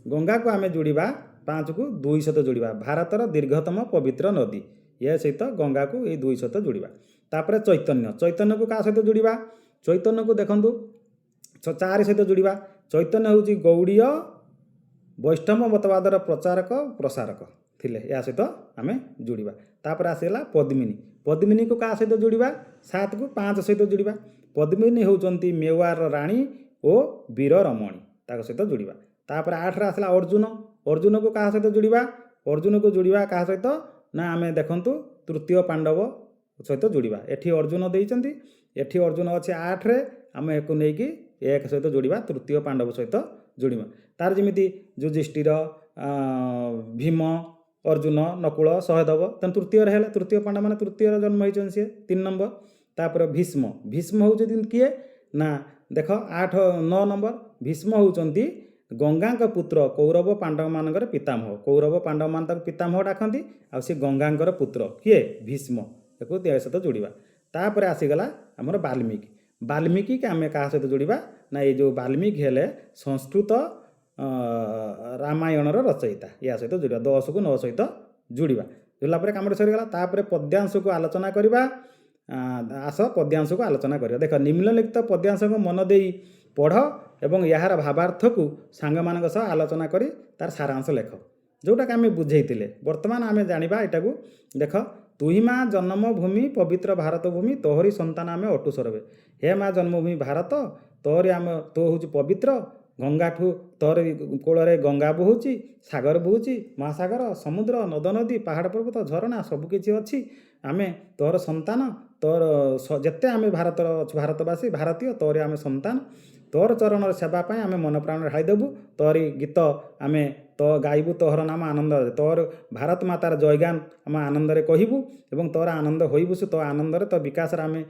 ଗଙ୍ଗାକୁ ଆମେ ଯୋଡ଼ିବା 5କୁ 2 ସହିତ ଯୋଡ଼ିବା। ଭାରତର ଦୀର୍ଘତମ ପବିତ୍ର ନଦୀ, ଏ ସହିତ ଗଙ୍ଗାକୁ ଏଇ 2 ସହିତ ଯୋଡ଼ିବା। ତାପରେ ଚୈତନ୍ୟକୁ କାହା ସହିତ ଯୋଡ଼ିବା? ଚୈତନ୍ୟକୁ ଦେଖନ୍ତୁ 4 ସହିତ ଯୋଡ଼ିବା। ଚୈତନ୍ୟ ହେଉଛି ଗୌଡ଼ୀୟ ବୈଷ୍ଣବ ମତବାଦର ପ୍ରଚାରକ ପ୍ରସାରକ ଥିଲେ, ଏହା ସହିତ ଆମେ ଯୋଡ଼ିବା। ତାପରେ ଆସିଗଲା ପଦ୍ମିନୀକୁ କାହା ସହିତ ଯୋଡ଼ିବା? 7କୁ 5 ସହିତ ଯୋଡ଼ିବା। ପଦ୍ମିନୀ ହେଉଛନ୍ତି ମେୱାରର ରାଣୀ ଓ ବୀର ରମଣୀ, ତାଙ୍କ ସହିତ ଯୋଡ଼ିବା। ତାପରେ 8ରେ ଆସିଲା ଅର୍ଜୁନକୁ କାହା ସହିତ ଯୋଡ଼ିବା? ଅର୍ଜୁନକୁ ଯୋଡ଼ିବା କାହା ସହିତ? ନା ଆମେ ଦେଖନ୍ତୁ ତୃତୀୟ ପାଣ୍ଡବ ସହିତ ଯୋଡ଼ିବା। ଏଠି ଅର୍ଜୁନ ଦେଇଛନ୍ତି, ଏଠି ଅର୍ଜୁନ ଅଛି 8ରେ, ଆମେ ଏକୁ ନେଇକି ଏକ ସହିତ ଯୋଡ଼ିବା ତୃତୀୟ ପାଣ୍ଡବ ସହିତ ଯୋଡ଼ିବା। ତାର ଯେମିତି ଯୁଧିଷ୍ଠିର, ଭୀମ, ଅର୍ଜୁନ, ନକୁଳ, ସହଦେବ, ତେଣୁ ତୃତୀୟରେ ହେଲା ତୃତୀୟ ପାଣ୍ଡବ ମାନେ ତୃତୀୟରେ ଜନ୍ମ ହେଇଛନ୍ତି ସିଏ 3 ନମ୍ବର। ତାପରେ ଭୀଷ୍ମ, ଭୀଷ୍ମ ହେଉଛନ୍ତି କିଏ ନା ଦେଖ 9 ନମ୍ବର। ଭୀଷ୍ମ ହେଉଛନ୍ତି ଗଙ୍ଗାଙ୍କ ପୁତ୍ର, କୌରବ ପାଣ୍ଡବମାନଙ୍କର ପିତାମହ। କୌରବ ପାଣ୍ଡବମାନେ ତାକୁ ପିତାମହ ଡାକନ୍ତି, ଆଉ ସେ ଗଙ୍ଗାଙ୍କର ପୁତ୍ର କିଏ ଭୀଷ୍ମ, ତାକୁ ଦେହ ସହିତ ଯୋଡ଼ିବା। ତାପରେ ଆସିଗଲା ଆମର ବାଲ୍ମୀକି। ବାଲ୍ମୀକି ଆମେ କାହା ସହିତ ଯୋଡ଼ିବା ନା ଏଇ ଯେଉଁ ବାଲ୍ମୀକି ହେଲେ ସଂସ୍କୃତ ରାମାୟଣର ରଚୟିତା, ୟା ସହିତ ଯୋଡ଼ିବା 10କୁ 9 ସହିତ ଯୋଡ଼ିବା। ଯୋଡ଼ିଲା ପରେ କାମରେ ସରିଗଲା। ତାପରେ ପଦ୍ୟାଂଶକୁ ଆଲୋଚନା କରିବା। ଆସ ପଦ୍ୟାଂଶକୁ ଆଲୋଚନା କରିବା। ଦେଖ ନିମ୍ନଲିଖିତ ପଦ୍ୟାଂଶକୁ ମନ ଦେଇ ପଢ଼ ଏବଂ ଏହାର ଭାବାର୍ଥକୁ ସାଙ୍ଗମାନଙ୍କ ସହ ଆଲୋଚନା କରି ତାର ସାରାଂଶ ଲେଖ, ଯେଉଁଟାକି ଆମେ ବୁଝେଇଥିଲେ। ବର୍ତ୍ତମାନ ଆମେ ଜାଣିବା ଏଟାକୁ। ଦେଖ, ତୁହି ମା ଜନ୍ମଭୂମି ପବିତ୍ର ଭାରତ ଭୂମି, ତୋହରି ସନ୍ତାନ ଆମେ ଅଟୁ ସରବେ। ହେ ମା ଜନ୍ମଭୂମି ଭାରତ, ତୋହରି ତୋ ହେଉଛି ପବିତ୍ର। ଗଙ୍ଗାଠୁ ତୋର କୂଳରେ ଗଙ୍ଗା ବୋହୁଛି, ସାଗର ବୋହୁଛି, ମହାସାଗର, ସମୁଦ୍ର, ନଦ ନଦୀ, ପାହାଡ଼ ପର୍ବତ, ଝରଣା ସବୁକିଛି ଅଛି। ଆମେ ତୋର ସନ୍ତାନ, ତୋର ଯେତେ ଆମେ ଭାରତବାସୀ ଭାରତୀୟ, ତୋର ଆମେ ସନ୍ତାନ। ତୋର ଚରଣର ସେବା ପାଇଁ ଆମେ ମନ ପ୍ରାଣ ଢାଳି ଦେବୁ। ତୋରି ଗୀତ ଆମେ ଗାଇବୁ, ତୋହର ନାମ ଆନନ୍ଦରେ। ତୋର ଭାରତ ମାତାର ଜୟଗାନ ଆମେ ଆନନ୍ଦରେ କହିବୁ ଏବଂ ତୋର ଆନନ୍ଦ ହୋଇବୁ। ତୋ ଆନନ୍ଦରେ, ତୋ ବିକାଶରେ ଆମେ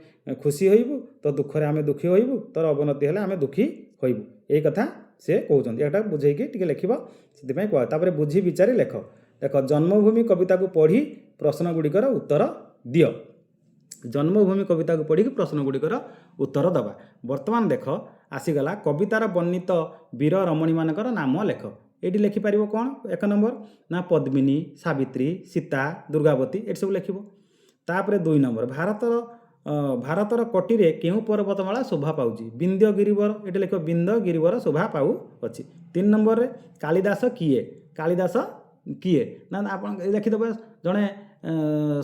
ଖୁସି ହୋଇବୁ, ତୋ ଦୁଃଖରେ ଆମେ ଦୁଃଖୀ ହୋଇବୁ, ତୋର ଅବନତି ହେଲେ ଆମେ ଦୁଃଖୀ ହୋଇବୁ। ଏଇ କଥା ସେ କହୁଛନ୍ତି। ଏଟା ବୁଝେଇକି ଟିକେ ଲେଖିବ, ସେଥିପାଇଁ କୁହା। ତାପରେ ବୁଝି ବିଚାରି ଲେଖ। ଦେଖ, ଜନ୍ମଭୂମି କବିତାକୁ ପଢ଼ି ପ୍ରଶ୍ନ ଗୁଡ଼ିକର ଉତ୍ତର ଦିଅ। ଜନ୍ମଭୂମି କବିତାକୁ ପଢ଼ିକି ପ୍ରଶ୍ନ ଗୁଡ଼ିକର ଉତ୍ତର ଦେବା। ବର୍ତ୍ତମାନ ଦେଖ ଆସିଗଲା କବିତାର ବର୍ଣ୍ଣିତ ବୀର ରମଣୀମାନଙ୍କର ନାମ ଲେଖ। ଏଇଠି ଲେଖିପାରିବ କ'ଣ? 1 ନମ୍ବର ନା ପଦ୍ମିନୀ, ସାବିତ୍ରୀ, ସୀତା, ଦୁର୍ଗାବତୀ, ଏଠି ସବୁ ଲେଖିବ। ତାପରେ 2 ନମ୍ବର ଭାରତର କଟିରେ କେଉଁ ପର୍ବତମାଳା ଶୋଭା ପାଉଛି? ବିନ୍ଧ୍ୟ ଗିରିବର, ଏଠି ଲେଖିବ ବିନ୍ଧ୍ୟ ଗିରିବର ଶୋଭା ପାଉଅଛି। 3 ନମ୍ବରରେ କାଳିଦାସ କିଏ? କାଳିଦାସ କିଏ ନା ଆପଣ ଲେଖିଦେବେ ଜଣେ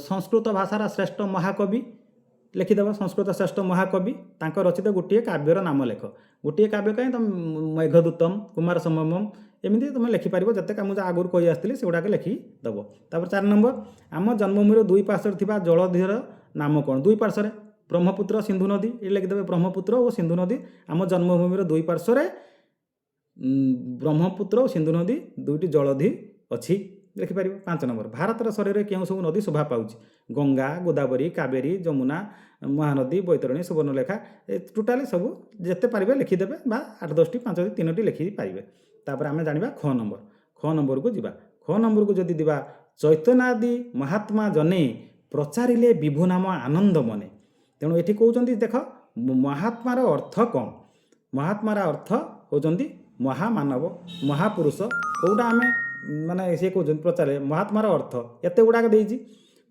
ସଂସ୍କୃତ ଭାଷାର ଶ୍ରେଷ୍ଠ ମହାକବି। ଲେଖିଦେବ ସଂସ୍କୃତ ଶ୍ରେଷ୍ଠ ମହାକବି, ତାଙ୍କ ରଚିତ ଗୋଟିଏ କାବ୍ୟର ନାମ ଲେଖ। ଗୋଟିଏ କାବ୍ୟ କାହିଁ ତମେ ମେଘଦୂତମ୍, କୁମାର ସମ୍ଭବମ୍, ଏମିତି ତୁମେ ଲେଖିପାରିବ। ଯେତେ ମୁଁ ଆଗରୁ କହି ଆସିଥିଲି ସେଗୁଡ଼ାକ ଲେଖିଦେବ। ତାପରେ 4 ନମ୍ବର ଆମ ଜନ୍ମଭୂମିର 2 ପାର୍ଶ୍ୱରେ ଥିବା ଜଳଧିର ନାମ କ'ଣ? 2 ପାର୍ଶ୍ୱରେ ବ୍ରହ୍ମପୁତ୍ର, ସିନ୍ଧୁ ନଦୀ, ଏ ଲେଖିଦେବେ ବ୍ରହ୍ମପୁତ୍ର ଓ ସିନ୍ଧୁ ନଦୀ। ଆମ ଜନ୍ମଭୂମିର 2 ପାର୍ଶ୍ୱରେ ବ୍ରହ୍ମପୁତ୍ର ଓ ସିନ୍ଧୁ ନଦୀ 2ଟି ଜଳଧି ଅଛି, ଲେଖିପାରିବ। 5 ନମ୍ବର ଭାରତର ଶରୀରରେ କେଉଁ ସବୁ ନଦୀ ଶୋଭା ପାଉଛି? ଗଙ୍ଗା, ଗୋଦାବରୀ, କାବେରୀ, ଯମୁନା, ମହାନଦୀ, ବୈତରଣୀ, ସୁବର୍ଣ୍ଣରେଖା, ଟୋଟାଲି ସବୁ ଯେତେ ପାରିବେ ଲେଖିଦେବେ, ବା 8-10ଟି 5ଟି 3ଟି ଲେଖିପାରିବେ। ତାପରେ ଆମେ ଜାଣିବା ଖ ନମ୍ବର। ଖ ନମ୍ବରକୁ ଯିବା। ଖ ନମ୍ବରକୁ ଯଦି ଯିବା, ଚୈତନ୍ୟାଦି ମହାତ୍ମା ଜନେ ପ୍ରଚାରିଲେ ବିଭୁ ନାମ ଆନନ୍ଦ ମନେ। ତେଣୁ ଏଠି କହୁଛନ୍ତି ଦେଖ ମହାତ୍ମାର ଅର୍ଥ କ'ଣ? ମହାତ୍ମାର ଅର୍ଥ ହେଉଛନ୍ତି ମହାମାନବ, ମହାପୁରୁଷ। କେଉଁଟା ଆମେ ମାନେ ସିଏ କହୁଛନ୍ତି ପ୍ରଚାରେ ମହାତ୍ମାର ଅର୍ଥ ଏତେ ଗୁଡ଼ାକ ଦେଇଛି।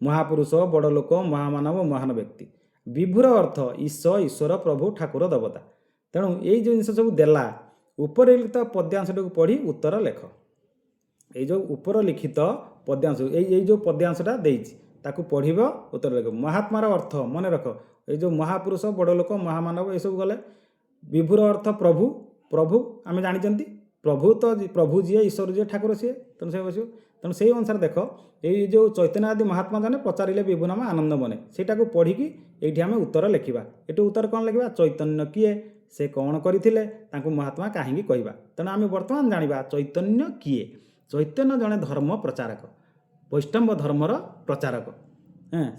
ମହାପୁରୁଷ, ବଡ଼ ଲୋକ, ମହାମାନବ, ମହାନ ବ୍ୟକ୍ତି। ବିଭୁର ଅର୍ଥ ଈଶ, ଈଶ୍ୱର, ପ୍ରଭୁ, ଠାକୁର, ଦେବତା। ତେଣୁ ଏଇ ଯେଉଁ ଜିନିଷ ସବୁ ଦେଲା, ଉପରେ ଲିଖିତ ପଦ୍ୟାଂଶଟିକୁ ପଢ଼ି ଉତ୍ତର ଲେଖ। ଏଇ ଯେଉଁ ଉପର ଲିଖିତ ପଦ୍ୟାଂଶ, ଏଇ ଯେଉଁ ପଦ୍ୟାଂଶଟା ଦେଇଛି ତାକୁ ପଢ଼ିବ, ଉତ୍ତର ଲେଖ। ମହାତ୍ମାର ଅର୍ଥ ମନେ ରଖ। ଏଇ ଯେଉଁ ମହାପୁରୁଷ, ବଡ଼ ଲୋକ, ମହାମାନବ ଏସବୁ ଗଲେ। ବିଭୁର ଅର୍ଥ ପ୍ରଭୁ। ପ୍ରଭୁ ଆମେ ଜାଣିଛନ୍ତି, ପ୍ରଭୁ ତ ପ୍ରଭୁ ଯିଏ, ଈଶ୍ୱର ଯିଏ, ଠାକୁର ସିଏ। ତେଣୁ ସେ ବସିବ। ତେଣୁ ସେଇ ଅନୁସାରେ ଦେଖ ଏଇ ଯେଉଁ ଚୈତନ୍ୟ ଆଦି ମହାତ୍ମା ଜନେ ପ୍ରଚାରିଲେ ବିଭୁ ନାମ ଆନନ୍ଦ ମନେ, ସେଇଟାକୁ ପଢ଼ିକି ଏଇଠି ଆମେ ଉତ୍ତର ଲେଖିବା। ଏଠି ଉତ୍ତର କ'ଣ ଲେଖିବା? ଚୈତନ୍ୟ କିଏ, ସେ କ'ଣ କରିଥିଲେ, ତାଙ୍କୁ ମହାତ୍ମା କାହିଁକି କହିବା। ତେଣୁ ଆମେ ବର୍ତ୍ତମାନ ଜାଣିବା ଚୈତନ୍ୟ କିଏ। ଚୈତନ୍ୟ ଜଣେ ଧର୍ମ ପ୍ରଚାରକ, ବୈଷ୍ଣବ ଧର୍ମର ପ୍ରଚାରକ।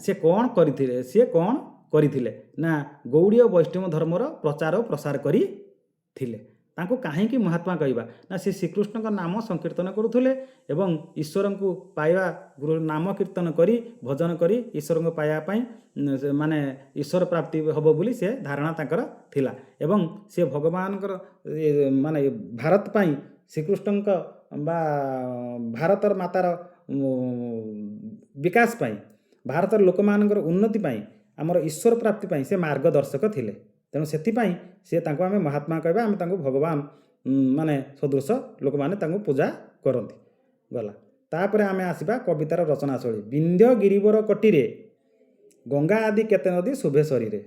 ସେ କ'ଣ କରିଥିଲେ? ସିଏ କ'ଣ କରିଥିଲେ ନା ଗୌଡ଼ୀୟ ବୈଷ୍ଣବ ଧର୍ମର ପ୍ରଚାର ଓ ପ୍ରସାର କରିଥିଲେ। ତାଙ୍କୁ କାହିଁକି ମହାତ୍ମା କହିବା ନା ସେ ଶ୍ରୀକୃଷ୍ଣଙ୍କ ନାମ ସଂକୀର୍ତ୍ତନ କରୁଥିଲେ ଏବଂ ଈଶ୍ୱରଙ୍କୁ ପାଇବା, ନାମ କୀର୍ତ୍ତନ କରି ଭଜନ କରି ଈଶ୍ୱରଙ୍କୁ ପାଇବା ପାଇଁ ମାନେ ଈଶ୍ୱର ପ୍ରାପ୍ତି ହେବ ବୋଲି ସେ ଧାରଣା ତାଙ୍କର ଥିଲା। ଏବଂ ସେ ଭଗବାନଙ୍କର ମାନେ ଭାରତ ପାଇଁ ଶ୍ରୀକୃଷ୍ଣଙ୍କ ବା ଭାରତର ମାତାର ବିକାଶ ପାଇଁ, ଭାରତର ଲୋକମାନଙ୍କର ଉନ୍ନତି ପାଇଁ, ଆମର ଈଶ୍ୱର ପ୍ରାପ୍ତି ପାଇଁ ସେ ମାର୍ଗଦର୍ଶକ ଥିଲେ। ତେଣୁ ସେଥିପାଇଁ ସେ ତାଙ୍କୁ ଆମେ ମହାତ୍ମା କହିବା। ଆମେ ତାଙ୍କୁ ଭଗବାନ ମାନେ ସଦୃଶ ଲୋକମାନେ ତାଙ୍କୁ ପୂଜା କରନ୍ତି। ଗଲା। ତାପରେ ଆମେ ଆସିବା କବିତାର ରଚନା ଶୈଳୀ। ବିନ୍ଧ୍ୟ ଗିରିବର କଟିରେ ଗଙ୍ଗା ଆଦି କେତେ ନଦୀ ଶୁଭେ ଶରୀରେ।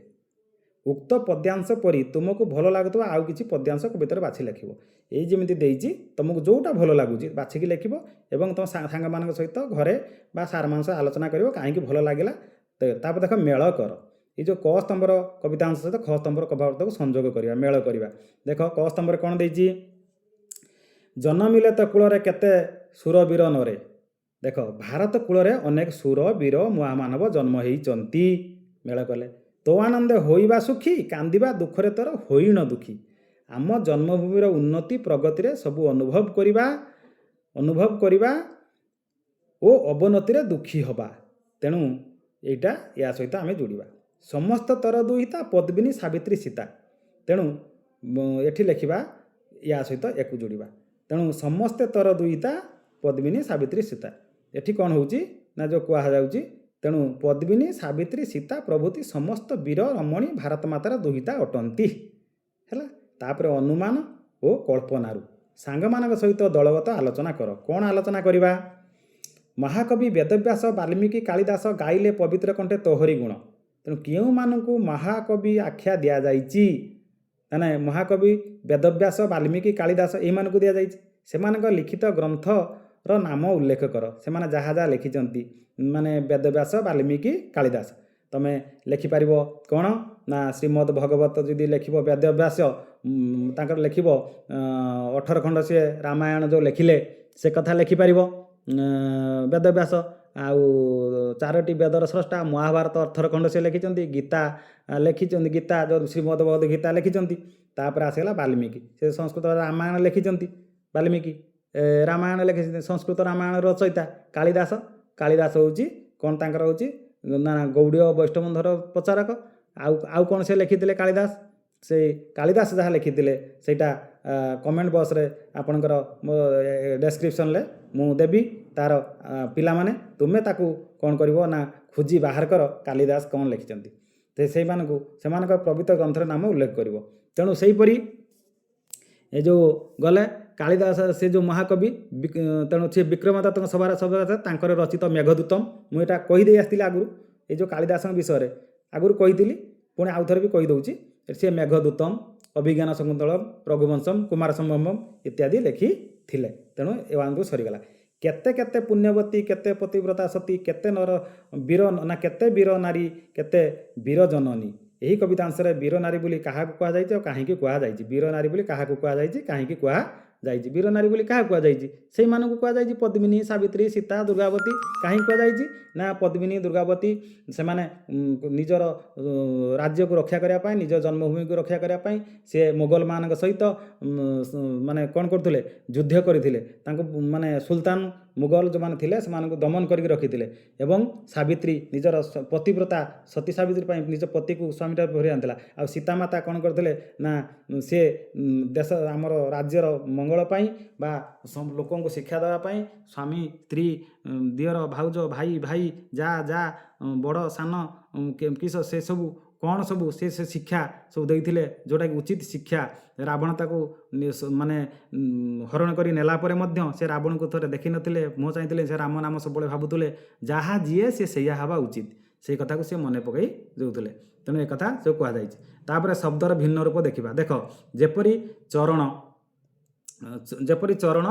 ଉକ୍ତ ପଦ୍ୟାଂଶ ପରି ତୁମକୁ ଭଲ ଲାଗୁଥିବା ଆଉ କିଛି ପଦ୍ୟାଂଶ କବିତାରେ ବାଛି ଲେଖିବ। ଏଇ ଯେମିତି ଦେଇଛି ତୁମକୁ ଯେଉଁଟା ଭଲ ଲାଗୁଛି ବାଛିକି ଲେଖିବ ଏବଂ ତୁମ ସାଙ୍ଗମାନଙ୍କ ସହିତ ଘରେ ବା ସାର୍ମାନଙ୍କ ସହ ଆଲୋଚନା କରିବ କାହିଁକି ଭଲ ଲାଗିଲା। ତାପରେ ଦେଖ ମେଳ କର। ये जो क स्तंभर कवितांश सहित ख स्तंभर कविताକୁ ସଂଯୋଗ କରିବା ମେଳ କରିବା। ଦେଖ କ ସ୍ତମ୍ଭରେ କ'ଣ ଦେଇଛି? ଜନମିଲେ ତ କୂଳରେ କେତେ ସୁର ବୀର ନରେ। ଦେଖ ଭାରତ କୂଳରେ ଅନେକ ସୁର ବୀର ମହାମାନବ ଜନ୍ମ ହେଇଛନ୍ତି। ମେଳ କଲେ ତୋ ଆନନ୍ଦେ ହୋଇବା ସୁଖୀ କାନ୍ଦିବା ଦୁଃଖରେ ତୋର ହୋଇଣ ଦୁଃଖୀ। ଆମ ଜନ୍ମଭୂମିର ଉନ୍ନତି ପ୍ରଗତିରେ ସବୁ ଅନୁଭବ କରିବା ଓ ଅବନତିରେ ଦୁଃଖୀ ହେବା। ତେଣୁ ଏଇଟା ୟା ସହିତ ଆମେ ଯୋଡ଼ିବା। ସମସ୍ତ ତର ଦୁହିତା ପଦ୍ମିନୀ ସାବିତ୍ରୀ ସୀତା। ତେଣୁ ଏଠି ଲେଖିବା ୟା ସହିତ ୟାକୁ ଯୋଡ଼ିବା। ତେଣୁ ସମସ୍ତେ ତର ଦୁହିତା ପଦ୍ମିନୀ ସାବିତ୍ରୀ ସୀତା। ଏଠି କ'ଣ ହେଉଛି ନା ଯେଉଁ କୁହାଯାଉଛି, ତେଣୁ ପଦ୍ମିନୀ ସାବିତ୍ରୀ ସୀତା ପ୍ରଭୃତି ସମସ୍ତ ବୀର ରମଣୀ ଭାରତ ମାତାର ଦୁହିତା ଅଟନ୍ତି। ହେଲା, ତାପରେ ଅନୁମାନ ଓ କଳ୍ପନାରୁ ସାଙ୍ଗମାନଙ୍କ ସହିତ ଦଳଗତ ଆଲୋଚନା କର। କ'ଣ ଆଲୋଚନା କରିବା? ମହାକବି ବେଦବ୍ୟାସ ବାଲ୍ମୀକି କାଳିଦାସ ଗାଇଲେ ପବିତ୍ର କଣ୍ଠେ ତୋହରି ଗୁଣ। ତେଣୁ କେଉଁମାନଙ୍କୁ ମହାକବି ଆଖ୍ୟା ଦିଆଯାଇଛି? ମାନେ ମହାକବି ବେଦବ୍ୟାସ ବାଲ୍ମୀକି କାଳିଦାସ ଏଇମାନଙ୍କୁ ଦିଆଯାଇଛି। ସେମାନଙ୍କ ଲିଖିତ ଗ୍ରନ୍ଥର ନାମ ଉଲ୍ଲେଖ କର। ସେମାନେ ଯାହା ଯାହା ଲେଖିଛନ୍ତି, ମାନେ ବେଦବ୍ୟାସ ବାଲ୍ମୀକି କାଳିଦାସ। ତମେ ଲେଖିପାରିବ କ'ଣ ନା ଶ୍ରୀମଦ୍ ଭଗବତ ଯଦି ଲେଖିବ ବେଦବ୍ୟାସ, ତାଙ୍କର ଲେଖିବ 18 ଖଣ୍ଡ ସିଏ ରାମାୟଣ ଯେଉଁ ଲେଖିଲେ ସେ କଥା ଲେଖିପାରିବ ବେଦବ୍ୟାସ। ଆଉ 4ଟି ବେଦର ସ୍ରଷ୍ଟା, ମହାଭାରତ 18 ଖଣ୍ଡ ସେ ଲେଖିଛନ୍ତି। ଗୀତା ଲେଖିଛନ୍ତି, ଗୀତା ଯେଉଁ ଶ୍ରୀମଦ୍ ଭଗବତ ଗୀତା ଲେଖିଛନ୍ତି। ତାପରେ ଆସିଗଲା ବାଲ୍ମୀକି, ସେ ସଂସ୍କୃତ ରାମାୟଣ ଲେଖିଛନ୍ତି। ବାଲ୍ମୀକି ରାମାୟଣ ଲେଖିଛନ୍ତି, ସଂସ୍କୃତ ରାମାୟଣ ରଚୟିତା। କାଳିଦାସ ହେଉଛି କ'ଣ ତାଙ୍କର ହେଉଛି ନା ଗୌଡ଼ୀୟ ବୈଷ୍ଣବଙ୍କର ପ୍ରଚାରକ। ଆଉ କ'ଣ ସେ ଲେଖିଥିଲେ କାଳିଦାସ? ସେ କାଳିଦାସ ଯାହା ଲେଖିଥିଲେ ସେଇଟା କମେଣ୍ଟ ବକ୍ସରେ ଆପଣଙ୍କର ଡେସ୍କ୍ରିପସନ୍ରେ ମୁଁ ଦେବି। ତା'ର ପିଲାମାନେ ତୁମେ ତାକୁ କ'ଣ କରିବ ନା ଖୋଜି ବାହାର କର କାଳିଦାସ କ'ଣ ଲେଖିଛନ୍ତି। ସେମାନଙ୍କ ପବିତ୍ର ଗ୍ରନ୍ଥର ନାମ ଉଲ୍ଲେଖ କରିବ। ତେଣୁ ସେହିପରି ଏ ଯେଉଁ ଗଲେ କାଳିଦାସ ସେ ଯେଉଁ ମହାକବି, ତେଣୁ ସେ ବିକ୍ରମାଦିତ୍ୟଙ୍କ ସଭାର ତାଙ୍କର ରଚିତ ମେଘଦୂତମ୍, ମୁଁ ଏଇଟା କହିଦେଇ ଆସିଥିଲି ଆଗରୁ। ଏଇ ଯେଉଁ କାଳିଦାସଙ୍କ ବିଷୟରେ ଆଗରୁ କହିଥିଲି, ପୁଣି ଆଉଥରେ ବି କହିଦେଉଛି। ସେ ମେଘଦୂତମ୍, ଅଭିଜ୍ଞାନ ଶକୁନ୍ତଳମ୍, ରଘୁବଂଶମ୍, କୁମାର ସମ୍ଭବମ୍ ଇତ୍ୟାଦି ଲେଖିଥିଲେ। ତେଣୁ ଏମାନଙ୍କୁ ସରିଗଲା। କେତେ କେତେ ପୁଣ୍ୟବତୀ କେତେ ପତିବ୍ରତା ସତୀ, କେତେ କେତେ ବୀର ନାରୀ କେତେ ବୀର ଜନନୀ। ଏହି କବିତାଂଶରେ ବୀର ନାରୀ ବୋଲି କାହାକୁ କୁହାଯାଇଛି ଆଉ କାହିଁକି କୁହାଯାଇଛି? ବୀର ନାରୀ ବୋଲି କାହାକୁ କୁହାଯାଇଛି, କାହିଁକି କୁହାଯାଇଛି? ବୀର ନାରୀ ବୋଲି କାହାକୁ କୁହାଯାଇଛି? ସେଇମାନଙ୍କୁ କୁହାଯାଇଛି ପଦ୍ମିନୀ, ସାବିତ୍ରୀ, ସୀତା, ଦୁର୍ଗାବତୀ। କାହିଁକି କୁହାଯାଇଛି? ନା ପଦ୍ମିନୀ, ଦୁର୍ଗାବତୀ ସେମାନେ ନିଜର ରାଜ୍ୟକୁ ରକ୍ଷା କରିବା ପାଇଁ, ନିଜ ଜନ୍ମଭୂମିକୁ ରକ୍ଷା କରିବା ପାଇଁ ସେ ମୋଗଲମାନଙ୍କ ସହିତ ମାନେ କ'ଣ କରୁଥିଲେ? ଯୁଦ୍ଧ କରିଥିଲେ। ତାଙ୍କୁ ମାନେ ସୁଲତାନ ମୁଗଲ ଯେଉଁମାନେ ଥିଲେ ସେମାନଙ୍କୁ ଦମନ କରିକି ରଖିଥିଲେ। ଏବଂ ସାବିତ୍ରୀ ନିଜର ପତିବ୍ରତା ସତୀ ସାବିତ୍ରୀ ପାଇଁ ନିଜ ପତିକୁ ସ୍ୱାମୀଟା ଧରି ଆଣିଥିଲା। ଆଉ ସୀତାମାତା କ'ଣ କରିଥିଲେ ନା ସେ ଦେଶ ଆମର ରାଜ୍ୟର ମଙ୍ଗଳ ପାଇଁ ବା ଲୋକଙ୍କୁ ଶିକ୍ଷା ଦେବା ପାଇଁ ସ୍ୱାମୀ, ସ୍ତ୍ରୀ, ଦିଅର, ଭାଉଜ, ଭାଇ ଯା ବଡ଼ ସାନ କିସ ସେସବୁ କ'ଣ ସବୁ ସେ ଶିକ୍ଷା ସବୁ ଦେଇଥିଲେ, ଯେଉଁଟାକି ଉଚିତ ଶିକ୍ଷା। ରାବଣ ତାକୁ ମାନେ ହରଣ କରି ନେଲା ପରେ ମଧ୍ୟ ସେ ରାବଣକୁ ଥରେ ଦେଖିନଥିଲେ, ମୁହଁ ଚାହିଁଥିଲେ। ସେ ରାମ ନାମ ସବୁବେଳେ ଭାବୁଥିଲେ। ଯାହା ଯିଏ ସେ ସେଇଆ ହେବା ଉଚିତ, ସେଇ କଥାକୁ ସେ ମନେ ପକାଇ ଦେଉଥିଲେ। ତେଣୁ ଏ କଥା ସବୁ କୁହାଯାଇଛି। ତାପରେ ଶବ୍ଦର ଭିନ୍ନ ରୂପ ଦେଖିବା। ଦେଖ ଯେପରି ଚରଣ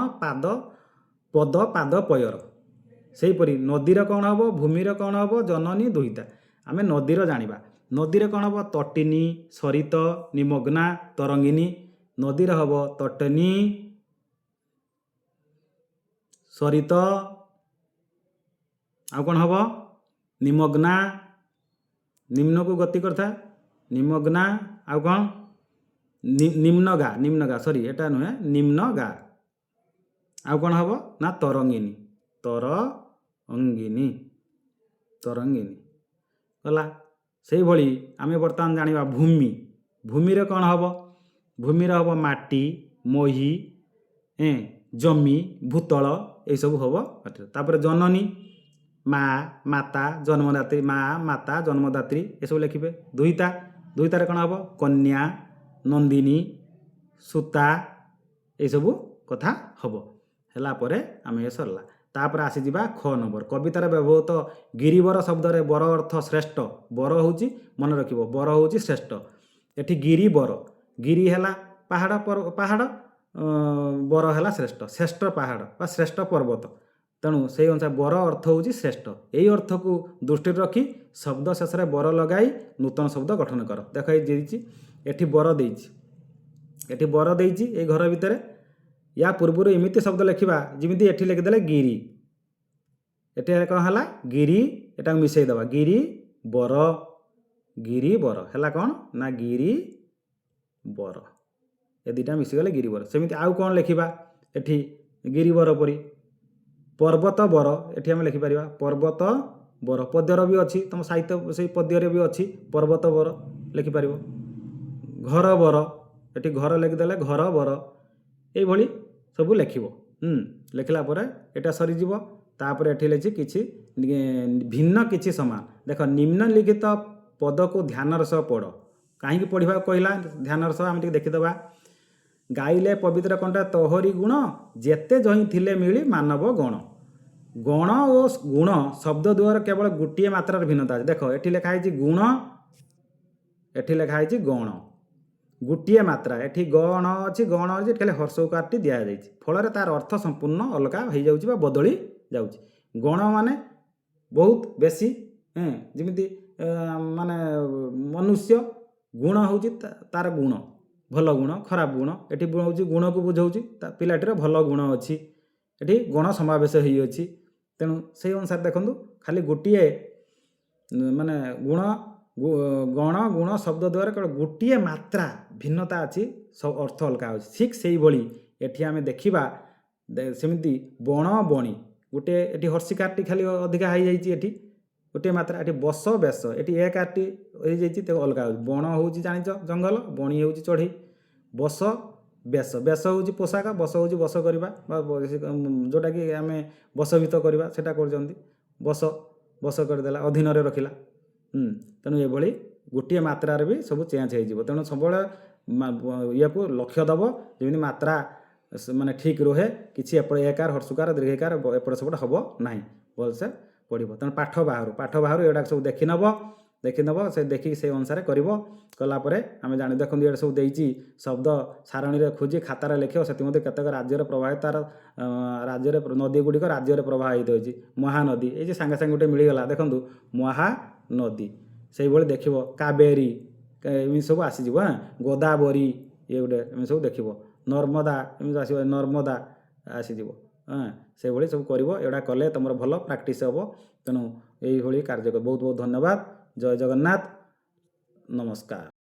ପଦ ପାଦ ପୟର, ସେହିପରି ନଦୀର କ'ଣ ହେବ? ଭୂମିର କ'ଣ ହେବ? ଜନନୀ ଦୁହିତା। ଆମେ ନଦୀର ଜାଣିବା। ନଦୀରେ କ'ଣ ହେବ? ତଟିନୀ, ସରିତ, ନିମଗ୍ନା, ତରଙ୍ଗିନୀ। ନଦୀର ହେବ ତଟିନୀ, ସରିତ, ଆଉ କ'ଣ ହେବ? ନିମଗ୍ନା, ନିମ୍ନକୁ ଗତି କରିଥାଏ ନିମଗ୍ନା। ଆଉ କ'ଣ? ନିମ୍ନଗା ସରି ଏଟା ନୁହେଁ, ନିମ୍ନଗା। ଆଉ କ'ଣ ହେବ ନା ତରଙ୍ଗିନୀ ଗଲା। ସେଇଭଳି ଆମେ ବର୍ତ୍ତମାନ ଜାଣିବା ଭୂମିରେ କ'ଣ ହେବ? ଭୂମିର ହେବ ମାଟି, ମହି, ଜମି, ଭୂତଳ, ଏଇସବୁ ହେବ ମାଟିର। ତାପରେ ଜନନୀ, ମାତା ଜନ୍ମଦାତ୍ରୀ, ମାତା ଜନ୍ମଦାତ୍ରୀ ଏସବୁ ଲେଖିବେ। ଦୁହିତାରେ କ'ଣ ହେବ? କନ୍ୟା, ନନ୍ଦିନୀ, ସୂତା, ଏସବୁ କଥା ହେବ। ହେଲା ପରେ ଆମେ ଏ ସରିଲା। ତାପରେ ଆସିଯିବା ଖ ନମ୍ବର। କବିତାରେ ବ୍ୟବହୃତ ଗିରିବର ଶବ୍ଦରେ ବର ଅର୍ଥ ଶ୍ରେଷ୍ଠ। ବର ହେଉଛି, ମନେ ରଖିବ, ବର ହେଉଛି ଶ୍ରେଷ୍ଠ। ଏଠି ଗିରିବର, ଗିରି ହେଲା ପାହାଡ଼, ବର ହେଲା ଶ୍ରେଷ୍ଠ ପାହାଡ଼ ବା ଶ୍ରେଷ୍ଠ ପର୍ବତ। ତେଣୁ ସେଇ ଅନୁସାରେ ବର ଅର୍ଥ ହେଉଛି ଶ୍ରେଷ୍ଠ। ଏଇ ଅର୍ଥକୁ ଦୃଷ୍ଟିରେ ରଖି ଶବ୍ଦ ଶେଷରେ ବର ଲଗାଇ ନୂତନ ଶବ୍ଦ ଗଠନ କର। ଦେଖ ଏଇ ଦେଇଛି, ଏଠି ବର ଦେଇଛି, ଏଠି ବର ଦେଇଛି ଏଇ ଘର ଭିତରେ। ୟା ପୂର୍ବରୁ ଏମିତି ଶବ୍ଦ ଲେଖିବା ଯେମିତି ଏଠି ଲେଖିଦେଲେ ଗିରି, ଏଠି କ'ଣ ହେଲା ଗିରି, ଏଟାକୁ ମିଶାଇ ଦେବା ଗିରି ବର, ଗିରି ବର ହେଲା କ'ଣ ନା ଗିରି ବର, ଏ ଦୁଇଟା ମିଶିଗଲେ ଗିରି ବର। ସେମିତି ଆଉ କ'ଣ ଲେଖିବା ଏଠି ଗିରି ବର ପରି ପର୍ବତ ବର, ଏଠି ଆମେ ଲେଖିପାରିବା ପର୍ବତ ବର। ପଦ୍ୟର ବି ଅଛି, ତୁମ ସାହିତ୍ୟ ସେଇ ପଦ୍ୟରେ ବି ଅଛି ପର୍ବତ ବର ଲେଖିପାରିବ। ଘର ବର, ଏଠି ଘର ଲେଖିଦେଲେ ଘର ବର, ଏଇଭଳି ସବୁ ଲେଖିବ। ଲେଖିଲା ପରେ ଏଇଟା ସରିଯିବ। ତାପରେ ଏଠି ଲେଖିଛି କିଛି ଭିନ୍ନ କିଛି ସମାନ। ଦେଖ ନିମ୍ନଲିଖିତ ପଦକୁ ଧ୍ୟାନର ସହ ପଢ଼। କାହିଁକି ପଢ଼ିବାକୁ କହିଲା ଧ୍ୟାନର ସହ ଆମେ ଟିକେ ଦେଖିଦେବା। ଗାଇଲେ ପବିତ୍ର କଣ୍ଠ ତୋହରି ଗୁଣ, ଯେତେ ଜହିଁ ଥିଲେ ମିଳି ମାନବ ଗଣ। ଗଣ ଓ ଗୁଣ ଶବ୍ଦ ଦ୍ୱୟର କେବଳ ଗୋଟିଏ ମାତ୍ରାର ଭିନ୍ନତା ଅଛି। ଦେଖ ଏଠି ଲେଖା ହେଇଛି ଗୁଣ, ଏଠି ଲେଖା ହେଇଛି ଗଣ, ଗୋଟିଏ ମାତ୍ରା। ଏଠି ଗଣ ଅଛି, ଗଣ ଅଛି, ଏଠି ଖାଲି ହର୍ଷ ଉକାରଟି ଦିଆଯାଇଛି, ଫଳରେ ତାର ଅର୍ଥ ସମ୍ପୂର୍ଣ୍ଣ ଅଲଗା ହେଇଯାଉଛି ବା ବଦଳି ଯାଉଛି। ଗଣ ମାନେ ବହୁତ ବେଶୀ, ଯେମିତି ମାନେ ମନୁଷ୍ୟ, ଗୁଣ ହେଉଛି ତାର ଗୁଣ, ଭଲ ଗୁଣ ଖରାପ ଗୁଣ। ଏଠି ହେଉଛି ଗୁଣକୁ ବୁଝାଉଛି, ପିଲାଟିର ଭଲ ଗୁଣ ଅଛି, ଏଠି ଗଣ ସମାବେଶ ହେଇଅଛି। ତେଣୁ ସେଇ ଅନୁସାରେ ଦେଖନ୍ତୁ ଖାଲି ଗୋଟିଏ ମାନେ ଗୁଣ ଗଣ ଗୁଣ ଶବ୍ଦ ଦ୍ୱାରା କେବଳ ଗୋଟିଏ ମାତ୍ରା ଭିନ୍ନତା ଅଛି, ଅର୍ଥ ଅଲଗା ହେଉଛି। ଠିକ୍ ସେଇଭଳି ଏଠି ଆମେ ଦେଖିବା ସେମିତି ବଣ ବଣି, ଗୋଟିଏ ଏଠି ହର୍ଷିକାରଟି ଖାଲି ଅଧିକା ହେଇଯାଇଛି, ଏଠି ଗୋଟିଏ ମାତ୍ରା। ଏଠି ବସ ବେଶ, ଏଠି ଏ କାରଟି ହେଇଯାଇଛି, ତେଣୁ ଅଲଗା ହେଉଛି। ବଣ ହେଉଛି ଜାଣିଛ ଜଙ୍ଗଲ, ବଣି ହେଉଛି ଚଢ଼େଇ। ବସ ବେଶ, ବେଶ ହେଉଛି ପୋଷାକ, ବସ ହେଉଛି ବସ କରିବା ବା ଯେଉଁଟାକି ଆମେ ବଶଭୀତ କରିବା ସେଇଟା କରୁଛନ୍ତି। ବସ ବସ କରିଦେଲା, ଅଧୀନରେ ରଖିଲା। ତେଣୁ ଏଭଳି ଗୋଟିଏ ମାତ୍ରାରେ ବି ସବୁ ଚେଞ୍ଜ ହେଇଯିବ। ତେଣୁ ସବୁବେଳେ ଇଏକୁ ଲକ୍ଷ୍ୟ ଦେବ ଯେମିତି ମାତ୍ରା ମାନେ ଠିକ୍ ରୁହେ, କିଛି ଏପଟେ ଏକାର ହର୍ଷୁକାର ଦୀର୍ଘକାର ଏପଟ ସେପଟ ହେବ ନାହିଁ, ଭଲସେ ପଡ଼ିବ। ତେଣୁ ପାଠ ବାହାରୁ ଏଗୁଡ଼ାକ ସବୁ ଦେଖିନେବ, ସେ ଦେଖିକି ସେଇ ଅନୁସାରେ କରିବ। କଲା ପରେ ଆମେ ଜାଣି ଦେଖନ୍ତୁ ଏଇଟା ସବୁ ଦେଇଛି ଶବ୍ଦ ସାରଣୀରେ ଖୋଜି ଖାତାରେ ଲେଖିବ। ସେଥିମଧ୍ୟ କେତେକ ରାଜ୍ୟରେ ପ୍ରବାହିତ, ତାର ରାଜ୍ୟରେ ନଦୀ ଗୁଡ଼ିକ ରାଜ୍ୟରେ ପ୍ରବାହିତ ହେଉଛି। ମହାନଦୀ, ଏଇ ଯେ ସାଙ୍ଗେ ସାଙ୍ଗେ ଗୋଟେ ମିଳିଗଲା ଦେଖନ୍ତୁ ମହାନଦୀ, ସେଇଭଳି ଦେଖିବ। କାବେରୀ ଏମିତି ସବୁ ଆସିଯିବ। ଗୋଦାବରୀ ଇଏ ଗୋଟେ ଏମିତି ସବୁ ଦେଖିବ। ନର୍ମଦା ଏମିତି ଆସିବ, ନର୍ମଦା ଆସିଯିବ। ସେଇଭଳି ସବୁ କରିବ। ଏଗୁଡ଼ା କଲେ ତୁମର ଭଲ ପ୍ରାକ୍ଟିସ୍ ହେବ। ତେଣୁ ଏଇଭଳି କାର୍ଯ୍ୟ କର। ବହୁତ ବହୁତ ଧନ୍ୟବାଦ। ଜୟ ଜଗନ୍ନାଥ, ନମସ୍କାର।